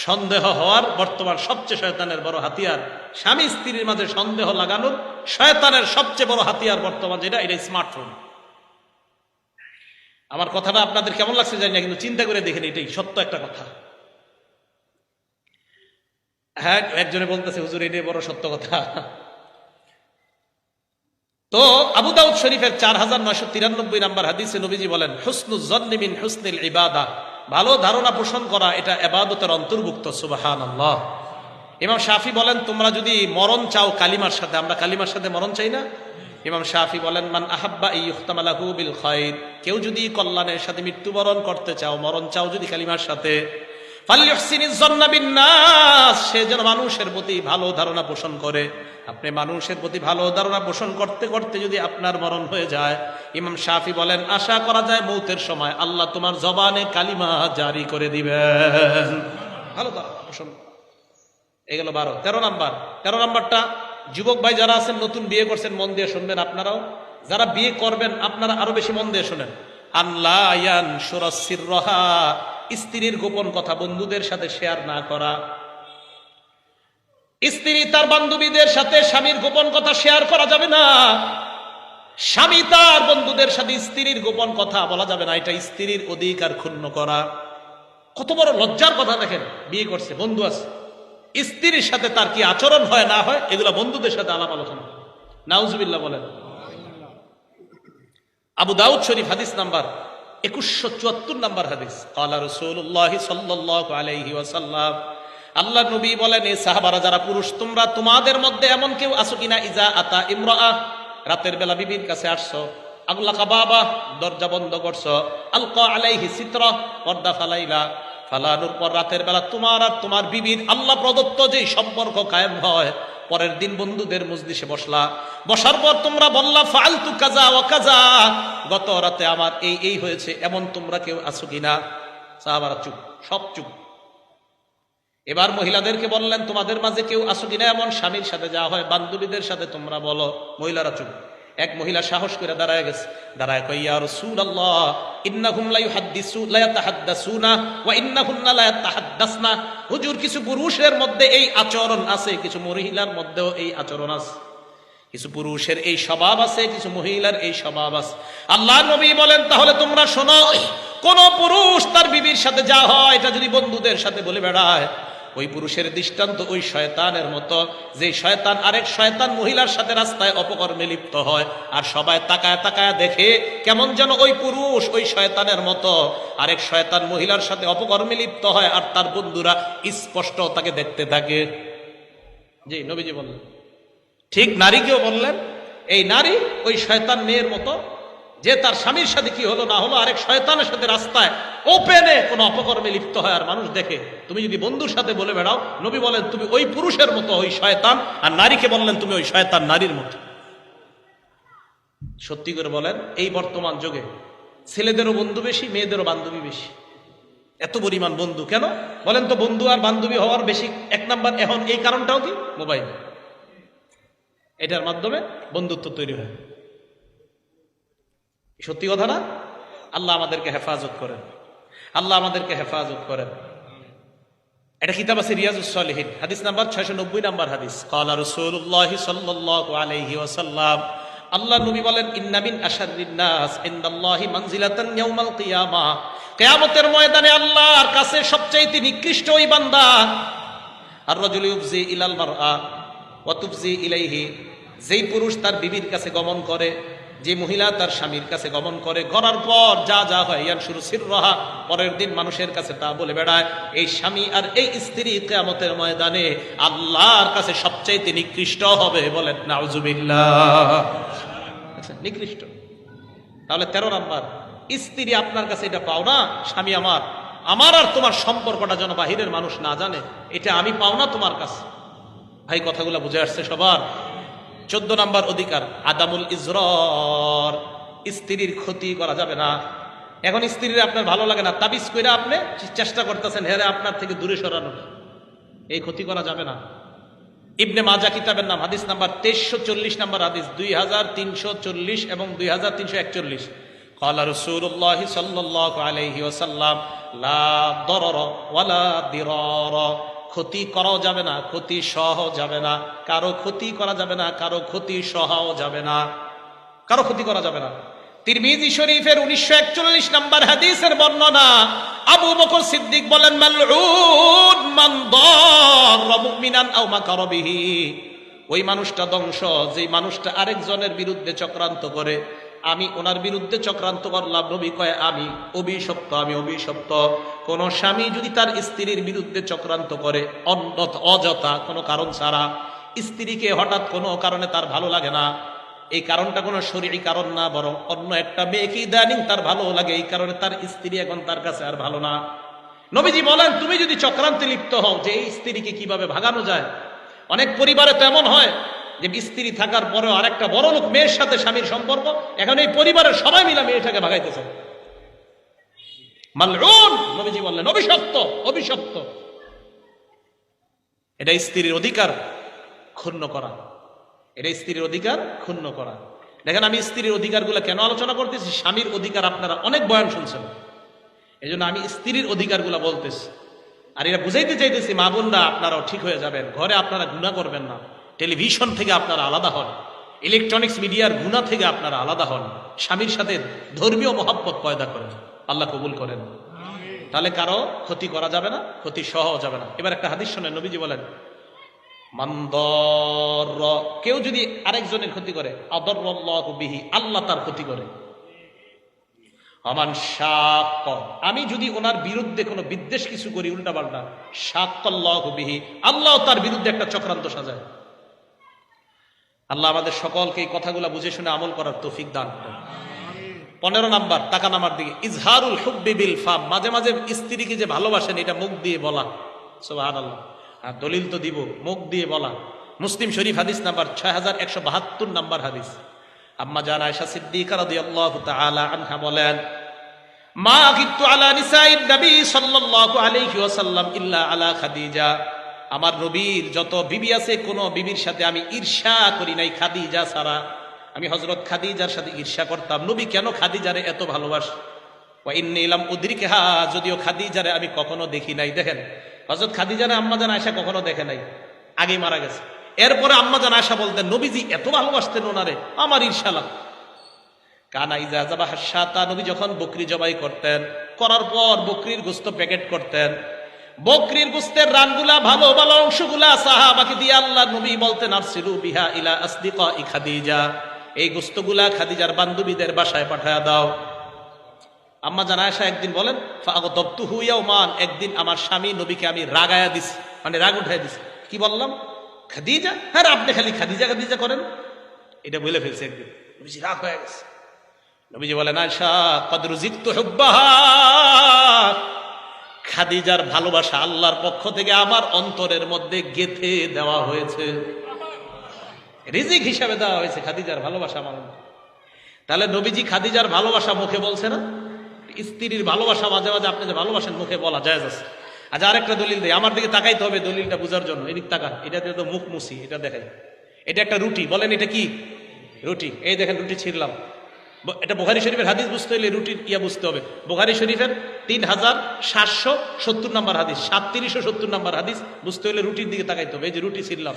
সন্দেহ হওয়ার বর্তমান সবচেয়ে শয়তানের বড় হাতিয়ার। স্বামী স্ত্রীর মাঝে সন্দেহ লাগানোর শয়তানের সবচেয়ে বড় হাতিয়ার বর্তমান যেটা, এটা স্মার্টফোন। আমার কথাটা আপনাদের কেমন লাগছে জানি না, কিন্তু চিন্তা করে দেখেন, এটাই সত্য একটা কথা। হ্যাঁ, একজনে বলতেছে হুজুর এটাই বড় সত্য কথা। তো আবু দাউদ শরীফের 4993 নাম্বার হাদিসে নবীজি বলেন, হুসনুজ যন্নি মিন হুসনিল ইবাদা, ভালো ধারণা পোষণ করা এটা ইবাদতের অন্তর্ভুক্ত। সুবহানাল্লাহ। ইমাম শাফি বলেন, তোমরা যদি মরণ চাও কালিমার সাথে, আমরা কালিমার সাথে মরণ চাই না? ইমাম শাফি বলেন, মান আহাব্বা ইয়ুখতামা লাহু বিল খায়র, কেউ যদি কল্যাণের সাথে মৃত্যুবরণ করতে চাও, মরণ চাও যদি কালিমার সাথে, ফালইউহসিনিজ যন্না বিন নাস, সে যেন মানুষের প্রতি ভালো ধারণা পোষণ করে। আপনি মানুষের প্রতি ভালো ধারণা পোষণ করতে করতে যদি আপনার মরণ হয়ে যায়, ইমাম শাফি বলেন আশা করা যায় মৌতের সময় আল্লাহ তোমার জবানে কালিমা জারি করে দিবেন। ভালো ধারণা পোষণ। এই গেল 12। 13 নাম্বারটা যুবক ভাই যারা আছেন, নতুন বিয়ে করছেন, মন দিয়ে শুনবেন। আপনারাও যারা বিয়ে করবেন আপনারা আরো বেশি মন দিয়ে শুনেন। আল্লাহ ইয়ানশুরা সিররাহা, স্ত্রীর গোপন কথা বন্ধুদের সাথে শেয়ার না করা। স্ত্রী তার বান্ধবীদের সাথে স্বামীর গোপন কথা শেয়ার করা যাবে না। স্বামী তার বন্ধুদের সাথে স্ত্রীর গোপন কথা বলা যাবে না। এটা স্ত্রীর অধিকার ক্ষুণ্ণ করা। কত বড় লজ্জার কথা দেখেন, বিয়ে করছে, বন্ধু আছে, স্ত্রীর সাথে তার কি আচরণ হয় না হয় এগুলা বন্ধুদের সাথে আলাপ আলোচনা। নাউজুবিল্লাহ বলেন। আবু দাউদ শরীফ হাদিস নাম্বার 2174 নাম্বার হাদিস, ক্বালা রাসূলুল্লাহ সাল্লাল্লাহু আলাইহি ওয়াসাল্লাম, আল্লাহ নবী বলেন, এই সাহাবারা যারা পুরুষ, তোমরা তোমাদের মধ্যে এমন কেউ আছো কিনা, ইজা আতা ইমরাআ, রাতের বেলা বিবির কাছে আসছো, আগলাকা বাবা, দরজা বন্ধ করছো, আলকা আলাইহি সিতরা, পর্দা ফালাইলা, ফালানোর পর রাতের বেলা তোমার আর তোমার বিবির আল্লাহ প্রদত্ত যে সম্পর্ক কায়েম হয়, পরের দিন বন্ধুদের মজলিসে বসলা, বসার পর তোমরা বললা ফালতু কাজা ওয়া কাজা, গত রাতে আমার এই এই হয়েছে, এমন তোমরা কেউ আছো কিনা? সাহাবারা চুপ, সব চুপ। এবার মহিলাদেরকে বললেন, তোমাদের মাঝে কেউ আছো কিনা এমন, স্বামীর সাথে যা হয় বান্ধবীদের সাথে তোমরা বলো। মহিলারা চুপ। এক মহিলা সাহস করে দাঁড়ায় গেছে, দাঁড়ায় কই, ইয়া রাসূলুল্লাহ ইন্নাহুম লা ইয়াতাহাদ্দাসুনা ওয়া ইন্নাহুন্না লা ইয়াতাহাদ্দাসনা, হুজুর কিছু পুরুষের মধ্যে এই আচরণ আছে, কিছু মহিলার মধ্যেও এই আচরণ আছে। কিছু পুরুষের এই স্বভাব আছে, কিছু মহিলার এই স্বভাব আছে। আল্লাহ নবী বলেন, তাহলে তোমরা শোনো, কোন পুরুষ তার বিবির সাথে যা হয় এটা যদি বন্ধুদের সাথে বলে বেড়ায়, ওই পুরুষের দৃষ্টান্ত ওই শয়তানের মতো, যে শয়তান আরেক শয়তান মহিলার সাথে রাস্তায় অপকর্মে লিপ্ত হয়, আর সবাই তাকায় তাকায় দেখে কেমন যেন ওই পুরুষ ওই শয়তানের মতো আরেক শয়তান মহিলার সাথে অপকর্মে লিপ্ত হয়, আর তার বন্ধুরা স্পষ্ট তাকে দেখতে থাকে। জি, নবীজি বললেন। ঠিক নারীকেও বললেন, এই নারী ওই শয়তান মেয়ের মতো, যে তার স্বামীর সাথে কি হলো না হলো আরেক শয়তানের সাথে রাস্তায় ওপেনে কোন অপকর্মে লিপ্ত হয় আর মানুষ দেখে, তুমি যদি বন্ধুর সাথে বলে বেড়াও, নবী বলেন তুমি ওই পুরুষের মতো, ওই শয়তান। আর নারীকে বললেন তুমি ওই শয়তান নারীর মতো। সত্যি করে বলেন, এই বর্তমান যুগে ছেলেদেরও বন্ধু বেশি, মেয়েদেরও বান্ধবী বেশি। এত পরিমাণ বন্ধু কেন বলেন তো? বন্ধু আর বান্ধবী হওয়ার বেশি এক নাম্বার এখন এই কারণটাও কি? মোবাইল। এটার মাধ্যমে বন্ধুত্ব তৈরি হয়। সত্যি কথা না? আল্লাহ আমাদেরকে হেফাজত করেন, আল্লাহ আমাদেরকে হেফাজত করেন। এটা কিতাব আছে রিয়াজুস সালিহিন, হাদিস নাম্বার 690 নাম্বার হাদিস। ক্বালা রাসূলুল্লাহ সাল্লাল্লাহু আলাইহি ওয়াসাল্লাম, আল্লাহ নবী বলেন, ইন্না মিন আশাররিন নাস ইনদাল্লাহি মানজিলাতান ইয়াউমাল কিয়ামা, কিয়ামতের ময়দানে আল্লাহর কাছে সবচেয়ে নিকৃষ্ট ওই বান্দা আর রাজুলু ইউফজি ইলাল মারআ ওয়া তুফজি ইলাইহি, যেই পুরুষ তার বিবির কাছে গমন করে, যে মহিলা তার স্বামীর কাছে গমন করে, করার পর যা যা হয় ইয়ান শুরু সিররাহা, পরের দিন মানুষের কাছে তা বলে বেড়ায়, এই স্বামী আর এই স্ত্রী কিয়ামতের ময়দানে আল্লাহর কাছে সবচেয়ে নিকৃষ্ট হবে। বলেন নাউজুবিল্লাহ। আচ্ছা, নিকৃষ্ট। তাহলে 13 নাম্বার, স্ত্রী আপনার কাছে এটা পাও না, স্বামী আমার, আমার আর তোমার সম্পর্কটা যেন বাহিরের মানুষ না জানে, এটা আমি পাও না তোমার কাছে। ভাই কথাগুলো বুঝে আসছে সবার? 14 নাম্বার অধিকার, আদামুল ইজরার, স্ত্রীর ক্ষতি করা যাবে না। এখন স্ত্রীর আপনার ভালো লাগে না, তাবিজ কইরা আপনি চেষ্টা করতেছেন হেরে আপনার থেকে দূরে সরানোর, এই ক্ষতি করা যাবে না। ইবনে মাজাহ কিতাবের নাম, হাদিস নাম্বার 2340 নাম্বার হাদিস, 2340 এবং 2341। ক্বালা রাসূলুল্লাহ সাল্লাল্লাহু আলাইহি ওয়াসাল্লাম, লা দরর ওয়ালা দিরার, ক্ষতি করাও যাবে না, ক্ষতি সহ যাবে না, কারো ক্ষতি করা যাবে না, কারো ক্ষতি সহও যাবে না, কারো ক্ষতি করা যাবে না। তিরমিজি শরীফের 1941 নাম্বার হাদিসের বর্ণনা, আবু বকর সিদ্দিক বলেন, মালউন মান দাররা মুমিনান আও মাকারা বিহি, ওই মানুষটা ধ্বংস যেই মানুষটা আরেকজনের বিরুদ্ধে চক্রান্ত করে। আমি ওনার বিরুদ্ধে চক্রান্ত করলাম, নবী কয় আমি অভিশপ্ত, আমি অভিশপ্ত। কোন স্বামী যদি তার স্ত্রীর বিরুদ্ধে চক্রান্ত করে অযথা কোনো কারণ ছাড়া, স্ত্রীকে হঠাৎ কোনো কারণে তার ভালো লাগে না, এই কারণটা কোনো শরীরী কারণ না, বরং অন্য একটা মেয়েকে ইদানিং তার ভালো লাগে, এই কারণে তার স্ত্রী এখন তার কাছে আর ভালো না। নবীজি বলেন, তুমি যদি চক্রান্তে লিপ্ত হও যে এই স্ত্রীকে কিভাবে ভাগানো যায়। অনেক পরিবারে তো এমন হয় যে স্ত্রী থাকার পরেও আরেকটা বড় লোক মেয়ের সাথে স্বামীর সম্পর্ক, এখন এই পরিবারের সবাই মিলে মেয়েটাকে ভাগাইতেছে। মালউন, নবীজি বললেন অভিশপ্ত, অভিশপ্ত। এটা স্ত্রীর অধিকার ক্ষুণ্ণ করা, এটা স্ত্রীর অধিকার ক্ষুণ্ণ করা। দেখেন আমি স্ত্রীর অধিকারগুলো কেন আলোচনা করতেছি, স্বামীর অধিকার আপনারা অনেক বয়ান শুনছেন, এই জন্য আমি স্ত্রীর অধিকারগুলো বলতেছি। আর এটা বুঝাইতে চাইতেছি, মা বোনরা আপনারাও ঠিক হয়ে যাবেন, ঘরে আপনারা গুনাহ করবেন না, টেলিভিশন থেকে আপনারা আলাদা হন, ইলেকট্রনিক্স মিডিয়ার গুনাহ থেকে আপনারা আলাদা হন, স্বামীর সাথে ধর্মীয় মহব্বত পয়দা করেন, আল্লাহ কবুল করেন। তাহলে কারো ক্ষতি করা যাবে না, ক্ষতি সহ যাবে না। এবার একটা হাদিস শোনেন, নবীজি বলেন, মানদর, কেউ যদি আরেকজনের ক্ষতি করে, আদরল্লাহু বিহি, আল্লাহ তার ক্ষতি করে। আমান শাক্ক, আমি যদি ওনার বিরুদ্ধে কোনো বিদ্বেষ কিছু করি উল্টাপাল্টা, শাক্কাল্লাহু বিহি, আল্লাহ তার বিরুদ্ধে একটা চক্রান্ত সাজায়। আল্লাহ আমাদের সকলকে এই কথাগুলো বুঝে শুনে আমল করার তৌফিক দান করুন। 15 নাম্বার, তাকান আমার দিকে, ইজহারুল হুব্বি বিল ফাম, মাঝে মাঝে স্ত্রীকে যে ভালোবাসেন এটা মুখ দিয়ে বলা। সুবহানাল্লাহ। আর দলিল তো দিব, মুখ দিয়ে বলা। মুসলিম শরীফ হাদিস নাম্বার 6172 নাম্বার হাদিস। আম্মা জান আয়েশা সিদ্দিকা রাদিয়াল্লাহু তাআলা আনহা বলেন, মা গিতু আলা নিসাইন নবী সাল্লাল্লাহু আলাইহি ওয়াসাল্লাম ইল্লা আলা খাদিজা, আমার নবীর যত বিবি আছে কোন বিবির সাথে আমি ঈর্ষা করি নাই খাদিজা ছাড়া। আমি হযরত খাদিজার সাথে ঈর্ষা করতাম। নবী কেন খাদিজারে এত ভালোবাসে? ওয়া ইন্নী লাম উদরিকহা, যদিও খাদিজারে আমি কখনো দেখি নাই। দেখেন হযরত খাদিজারে আম্মা জান আয়েশা কখনো দেখে নাই, আগেই মারা গেছে। এরপরে আম্মা জান আয়েশা বলতেন, নবীজি এত ভালোবাসতেন ওনারে, আমার ঈর্ষা লাগে। কানা ইজা যাবাহা শাতা, নবী যখন বকরি জবাই করতেন, করার পর বকরির গোশত প্যাকেট করতেন, বকরির গোশতের রানগুলা, ভালো ভালো অংশগুলা সাহাবাকে দিয়ে আল্লাহ নবী বলতেন, আরসিলু বিহা ইলা আসদিকা খাদিজা, এই গোশতগুলা খাদিজার বান্ধবীদের বাসায় পাঠায়া দাও। আম্মা জান আয়েশা একদিন বলেন, ফাগদাবতুহু ইয়াওমান, একদিন আমার স্বামী নবীকে আমি রাগায়া দিছি, মানে রাগ উঠায় দিছি। কি বললাম? খাদিজা, হ্যাঁ আপনি খালি খাদিজা খাদিজা করেন, এটা বলে ফেলছে একদিন। নবীজি রাগ হয়ে গেছে। নবীজি বলেন, আয়েশা কদ রুজিকতু হুব্বাহা, খাদিজার ভালোবাসা আল্লাহর পক্ষ থেকে আমার অন্তরের মধ্যে গেঁথে দেওয়া হয়েছে, রিজিক হিসাবে দেওয়া হয়েছে খাদিজার ভালোবাসা আমার। তাহলে নবীজি খাদিজার ভালোবাসা মুখে বলছে না, স্ত্রীর ভালোবাসা মাঝে মাঝে আপনি যে ভালোবাসেন মুখে বলা জায়েজ আছে। আচ্ছা আরেকটা দলিল দেয়, আমার দিকে তাকাইতে হবে দলিলটা বোঝার জন্য। এদিক তাকান, এটা দিয়ে তো মুখ মুছি, এটা দেখাই। এটা একটা রুটি, বলেন এটা কি? রুটি। এই দেখেন রুটি ছিঁড়লাম। এটা বুখারী শরীফের হাদিস বুঝতে হলে রুটির ইয়া বুঝতে হবে। বুখারী শরীফের 3770 নম্বর হাদিস, 3770 নম্বর হাদিস বুঝতে হলে রুটির দিকে তাকাইতে হবে। এই যে রুটি ছিঁড়লাম,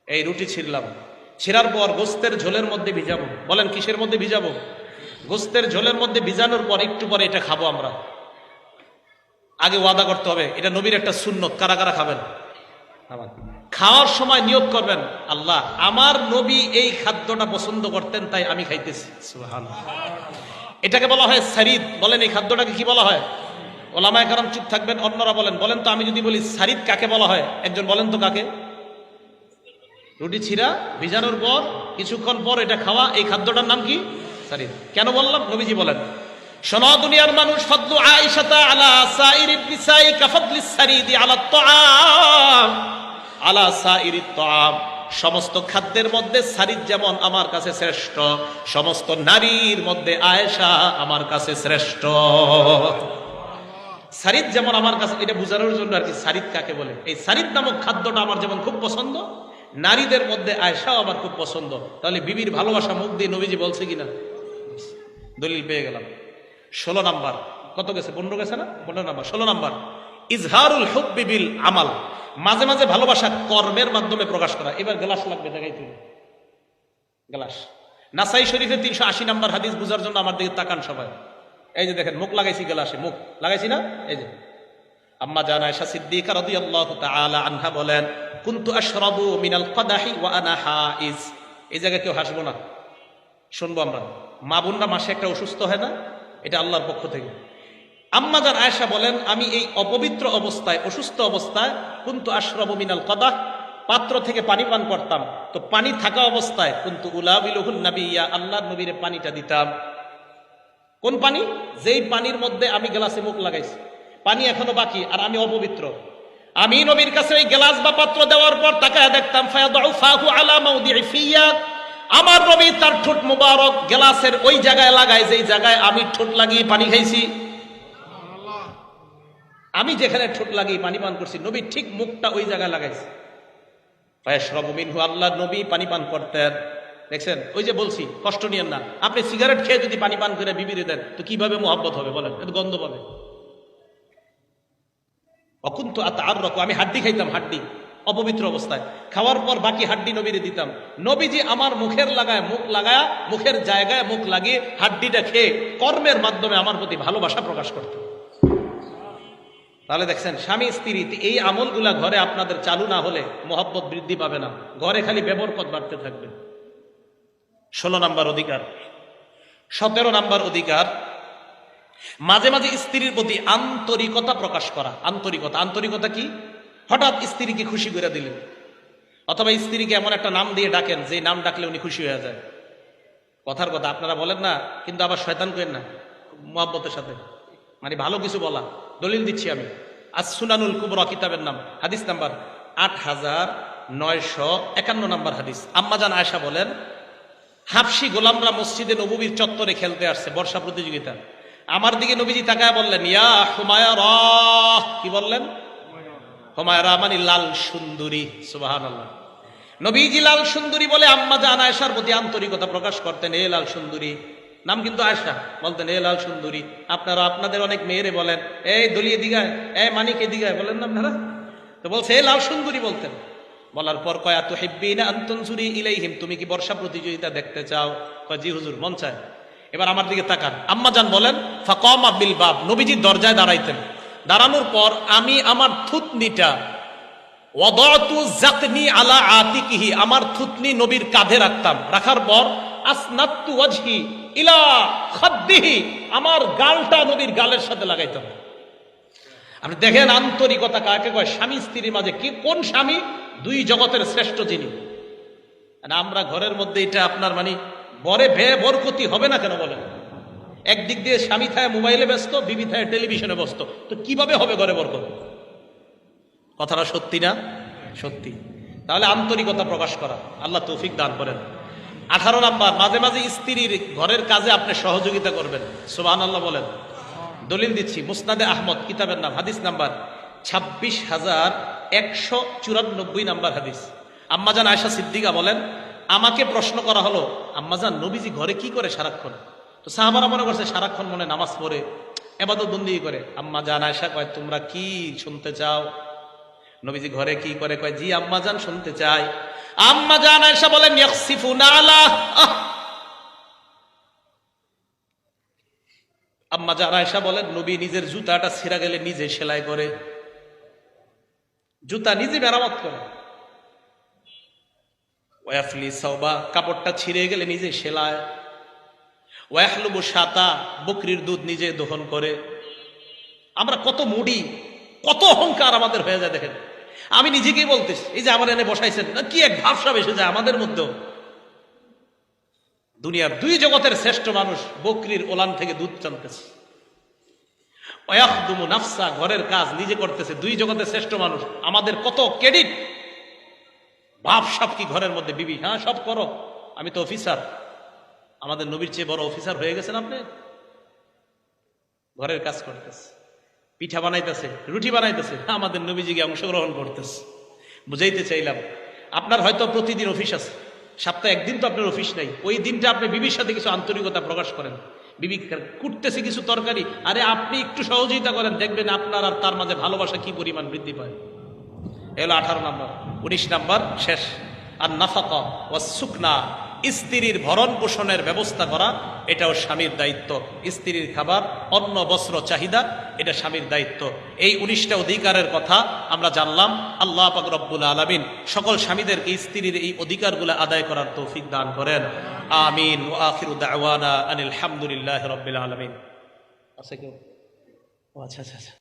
এই রুটি ছিঁড়লাম, ছিঁড়ার পর গোস্তের ঝোলের মধ্যে ভিজাবো। বলেন কিসের মধ্যে ভিজাবো? গোস্তের ঝোলের মধ্যে ভিজানোর পর একটু পরে এটা খাবো আমরা। আগে ওয়াদা করতে হবে, এটা নবীর একটা সুন্নত। কারা কারা খাবেন? খাওয়ার সময় নিয়ত করবেন, আল্লাহ আমার নবী এই খাদ্যটা পছন্দ করতেন তাই আমি খাইতেছি। সুবহানাল্লাহ। এটাকে বলা হয় সারিদ। বলেন এই খাদ্যটাকে কি বলা হয়? ওলামায়ে কেরাম চুপ থাকবেন, অন্যরা বলেন। বলেন তো, আমি যদি বলি সারিদ কাকে বলা হয়, একজন বলেন তো কাকে? রুটি ছিঁড়া ভিজানোর পর কিছুক্ষণ পর এটা খাওয়া, এই খাদ্যটার নাম কি? সারিদ। কেন বললাম? নবীজি বলেন, শোনো দুনিয়ার মানুষ, ফাদলু আয়েশাতা আলা সাইরিন নিসাই কাফাদলিস সারিদি আলা তাআম আলা সাইরিত তাআম। সমস্ত খাদ্যের মধ্যে সারিদ যেমন আমার কাছে শ্রেষ্ঠ, সমস্ত নারীর মধ্যে আয়েশা আমার কাছে শ্রেষ্ঠ। সারিদ যেমন আমার কাছে, এটা বোঝানোর জন্য আর কি সারিদ কাকে বলে। এই সারিদ নামক খাদ্যটা আমার যেমন খুব পছন্দ, নারীদের মধ্যে আয়েশাও আমার খুব পছন্দ। তাহলে বিবির ভালোবাসা মুখ দিয়ে নবীজি বলছে কিনা? দলিল পেয়ে গেলাম। 16 নাম্বার, কত গেছে? 15 গেছে না? 15 নাম্বার। 16 নাম্বার, ইজহারুল হুব্বি বিল আমাল। মাঝে মাঝে ভালোবাসা কর্মের মাধ্যমে প্রকাশ করা। এবার গ্লাস লাগবে, দেখাই তুমি গ্লাস। নাসাই শরীফের 380 নাম্বার হাদিস বুঝার জন্য আমার দিকে তাকান সবাই। এই যে দেখেন মুখ লাগাইছি, গ্লাসে মুখ লাগাইছি না? এই যে আম্মা জান আয়েশা সিদ্দিকা রাদিয়াল্লাহু তাআলা আনহা বলেন, কুনতু আশরাবু মিনাল কাদাহি ওয়া আনা হাইজ। এই জায়গায় কেউ হাসবো না, শুনবো আমরা। মা বোনরা মাসে একটা অসুস্থ হয় না, এটা আল্লাহর পক্ষ থেকে। আম্মা জান আয়েশা বলেন, আমি এই অপবিত্র অবস্থায়, অসুস্থ অবস্থায়, কুনতু আশরাবু মিনাল কাদাহ, পাত্র থেকে পানি পান করতাম। তো পানি থাকা অবস্থায় কুনতু উলাবিলুহুন নাবিয়্যা, আল্লাহর নবীর পানিটা দিতাম। কোন পানি? যেই পানির মধ্যে আমি গ্লাসে মুখ লাগাইছি, পানি এখনো বাকি আর আমি অপবিত্র। আমি নবীর কাছে ওই গ্লাস বা পাত্র দেওয়ার পর তাকায় দেখতাম, ফায়াদউ ফাহু আলা মাউদি'i ফিয়া, আমার নবী তার ঠোঁট মুবারক গ্লাসের ওই জায়গায় লাগায় যেই জায়গায় আমি ঠোঁট লাগিয়ে পানি খাইছি। আমি যেখানে ঠোঁট লাগিয়ে পানি পান করছি, নবী ঠিক মুখটা ওই জায়গায় লাগাইছে। ফায়াশরাবু মিনহু, আল্লাহর নবী পানি পান করতেন। দেখছেন, ওই যে বলছি, কষ্ট নিয়েন না। আপনি সিগারেট খেয়ে যদি পানি পান করে বিবিরে দেন তো কিভাবে মোহাব্বত হবে বলেন? এত গন্ধ পাবে। অকুন্তু আতাআররাকু, আমি হাড্ডি খাইতাম, হাড্ডি অপবিত্র অবস্থায়। খাওয়ার পর বাকি হাড্ডি নবীরে দিতাম। নবীজি আমার মুখের লাগায়, মুখ লাগায়া, মুখের জায়গায় মুখ লাগিয়ে হাড্ডিটা খেয়ে কর্মের মাধ্যমে আমার প্রতি ভালোবাসা প্রকাশ করতেন। তাহলে দেখছেন, স্বামী স্ত্রী এই আমলগুলা ঘরে আপনাদের চালু না হলে মোহাব্বত বৃদ্ধি পাবে না, ঘরে খালি বেবরকত বাড়তে থাকবে। 16 নাম্বার অধিকার। 17 নাম্বার অধিকার, মাঝে মাঝে স্ত্রীর প্রতি আন্তরিকতা প্রকাশ করা। আন্তরিকতা, আন্তরিকতা কি? হঠাৎ স্ত্রীকে খুশি করে দিলেন, অথবা স্ত্রীকে এমন একটা নাম দিয়ে ডাকেন যে নাম ডাকলে উনি খুশি হয়ে যায়। কথার কথা আপনারা বলেন না, কিন্তু আবার শয়তান করেন না, মুহাব্বতের সাথে, মানে ভালো কিছু বলা। দলিল দিচ্ছি আমি, আস-সুনানুল কুবরা কিতাবের নাম, হাদিস নাম্বার 8951 নাম্বার হাদিস। আম্মা জান আয়েশা বলেন, হাবশি গোলামরা মসজিদে নববীর চত্বরে খেলতে আসছে, বর্ষা প্রতিযোগিতা। আমার দিকে নবীজি তাকায় বললেন, ইয়া হুমায়রা। কি বললেন? হুমায়রা মানে লাল সুন্দরী। সুবহানাল্লাহ। নবীজি লাল সুন্দরী বলে আম্মা জান আয়েশার প্রতি আন্তরিকতা প্রকাশ করতেন। এ লাল সুন্দরী, নাম কিন্তু আয়েশা, বলতেন এ লাল সুন্দরী। আপনারা আপনাদের অনেক মেয়েরে বলেন, এই দলিয়ে দিগায়, এই মানিকে দিগায়, বলেন না আপনারা? তো বলছে এ লাল সুন্দরী বলতেন। বলার পর কয়, আতুহিব্বিনা আন তানজুরি ইলাইহিম, তুমি কি বর্ষা প্রতিযোগিতা দেখতে চাও? কয় জি হুজুর, মন চায়। এবার আমার দিকে তাকান। আম্মা জান বলেন, ফাকামা বিল বাব, নবীজি দরজায় দাঁড়াইতেন। দাঁড়ানোর পর আমি আমার থুতনিটা, ওয়াদাতু যাকনি আলা আতিকিহি, আমার থুতনি নবীর কাঁধে রাখতাম। রাখার পর আসনাতু ওয়াজহি ইলা খাদ্দিহি, আমার গালটা নবীর গালের সাথে লাগাইতাম। আপনি দেখেন আন্তরিকতা কাকে কয়? স্বামী স্ত্রীর মাঝে কি, কোন স্বামী? দুই জগতের শ্রেষ্ঠ যিনি। আমরা ঘরের মধ্যে এটা আপনার মানে বরে ব্যয় বরকতি হবে না কেন বলেন? একদিক দিয়ে স্বামী থায় মোবাইলে ব্যস্ত, বিবি থায় টেলিভিশনে ব্যস্ত, তো কিভাবে হবে ঘরে বরকত? কথাটা সত্যি না? সত্যি। তাহলে আন্তরিকতা প্রকাশ করা, আল্লাহ তৌফিক দান করেন। 18 নাম্বার, মাঝে মাঝে স্ত্রীর ঘরের কাজে আপনি সহযোগিতা করবেন। সুবহানাল্লাহ বলেন। দলিল দিচ্ছি, মুসনাদে আহমদ কিতাবের নাম, হাদিস নাম্বার 26,194 নাম্বার হাদিস। আম্মাজান আয়েশা সিদ্দিকা বলেন, আমাকে প্রশ্ন করা হলো, আম্মাজান নবীজি ঘরে কি করে সারাক্ষণ? তো সাহাবারা মনে করছে সারাক্ষণ মনে নামাজ পড়ে ইবাদত বন্দেগী করে। আম্মাজান আয়েশা কয়, তোমরা কি শুনতে চাও নবীজি ঘরে কি করে? কয়, জি আম্মাজান শুনতে চাই। আম্মাজান আয়েশা বলেন, ইয়াখসিফুনা আলা, আম্মাজান আয়েশা বলেন, নবী নিজের জুতাটা ছিঁড়া গেলে নিজে সেলাই করে, জুতা নিজে মেরামত করে। ওয়াফলি সাওবা, কাপড়টা ছিঁড়ে গেলে নিজে সেলায়। ওয়াহলুবু শাতা, বকরির দুধ নিজে দহন করে। আমরা কত মুডি, কত অহংকার আমাদের হয়ে যায় দেখেন। আমি নিজেকেই বলতেছি, এই যে আমার এনে বসাইছেন না, কি এক ভাবসাব এসে যায় আমাদের মধ্যেও। দুনিয়ার দুই জগতের শ্রেষ্ঠ মানুষ বকরির ওলান থেকে দুধ টানতেছে। ওয়াখদুমু নাফসা, ঘরের কাজ নিজে করতেছে, দুই জগতের শ্রেষ্ঠ মানুষ। আমাদের কত ক্রেডিট, ভাবসাব কি ঘরের মধ্যে। বিবি, হ্যাঁ সব করো, আমি তো অফিসার। আমাদের নবীর চেয়ে বড় অফিসার হয়ে গেছেন আপনি। ঘরের কাজ করতেছে, পিঠা বানাইতেছে, রুটি বানাইতেছে, আমাদের নবীজিকে অংশগ্রহণ করতেছে। বুঝাইতে চাইলাম, আপনার হয়তো প্রতিদিন অফিস আছে, সপ্তাহে একদিন তো আপনার অফিস নাই। ওই দিনটা আপনি বিবির সাথে কিছু আন্তরিকতা প্রকাশ করেন। বিবি কুটতেছে কিছু তরকারি, আরে আপনি একটু সহযোগিতা করেন, দেখবেন আপনার আর তার মাঝে ভালোবাসা কি পরিমাণ বৃদ্ধি পায়। এলো 18 নাম্বার। 19 নাম্বার শেষ, আর নাফাকা ওয়াস সুকনা, স্ত্রীর ভরণ পোষণের ব্যবস্থা করা, এটাও স্বামীর দায়িত্ব। স্ত্রীর খাবার, অন্ন, বস্ত্র চাহিদা, এটা স্বামীর দায়িত্ব। এই 19টা অধিকারের কথা আমরা জানলাম। আল্লাহ পাক রব্বুল আলামিন সকল স্বামীদেরকে স্ত্রীর এই অধিকারগুলো আদায় করার তৌফিক দান করেন। আমিন। ওয়া আখিরু দাওয়ানা আনিল হামদুলিল্লাহি রাব্বিল আলামিন। আছে কেউ? ও আচ্ছা আচ্ছা আচ্ছা।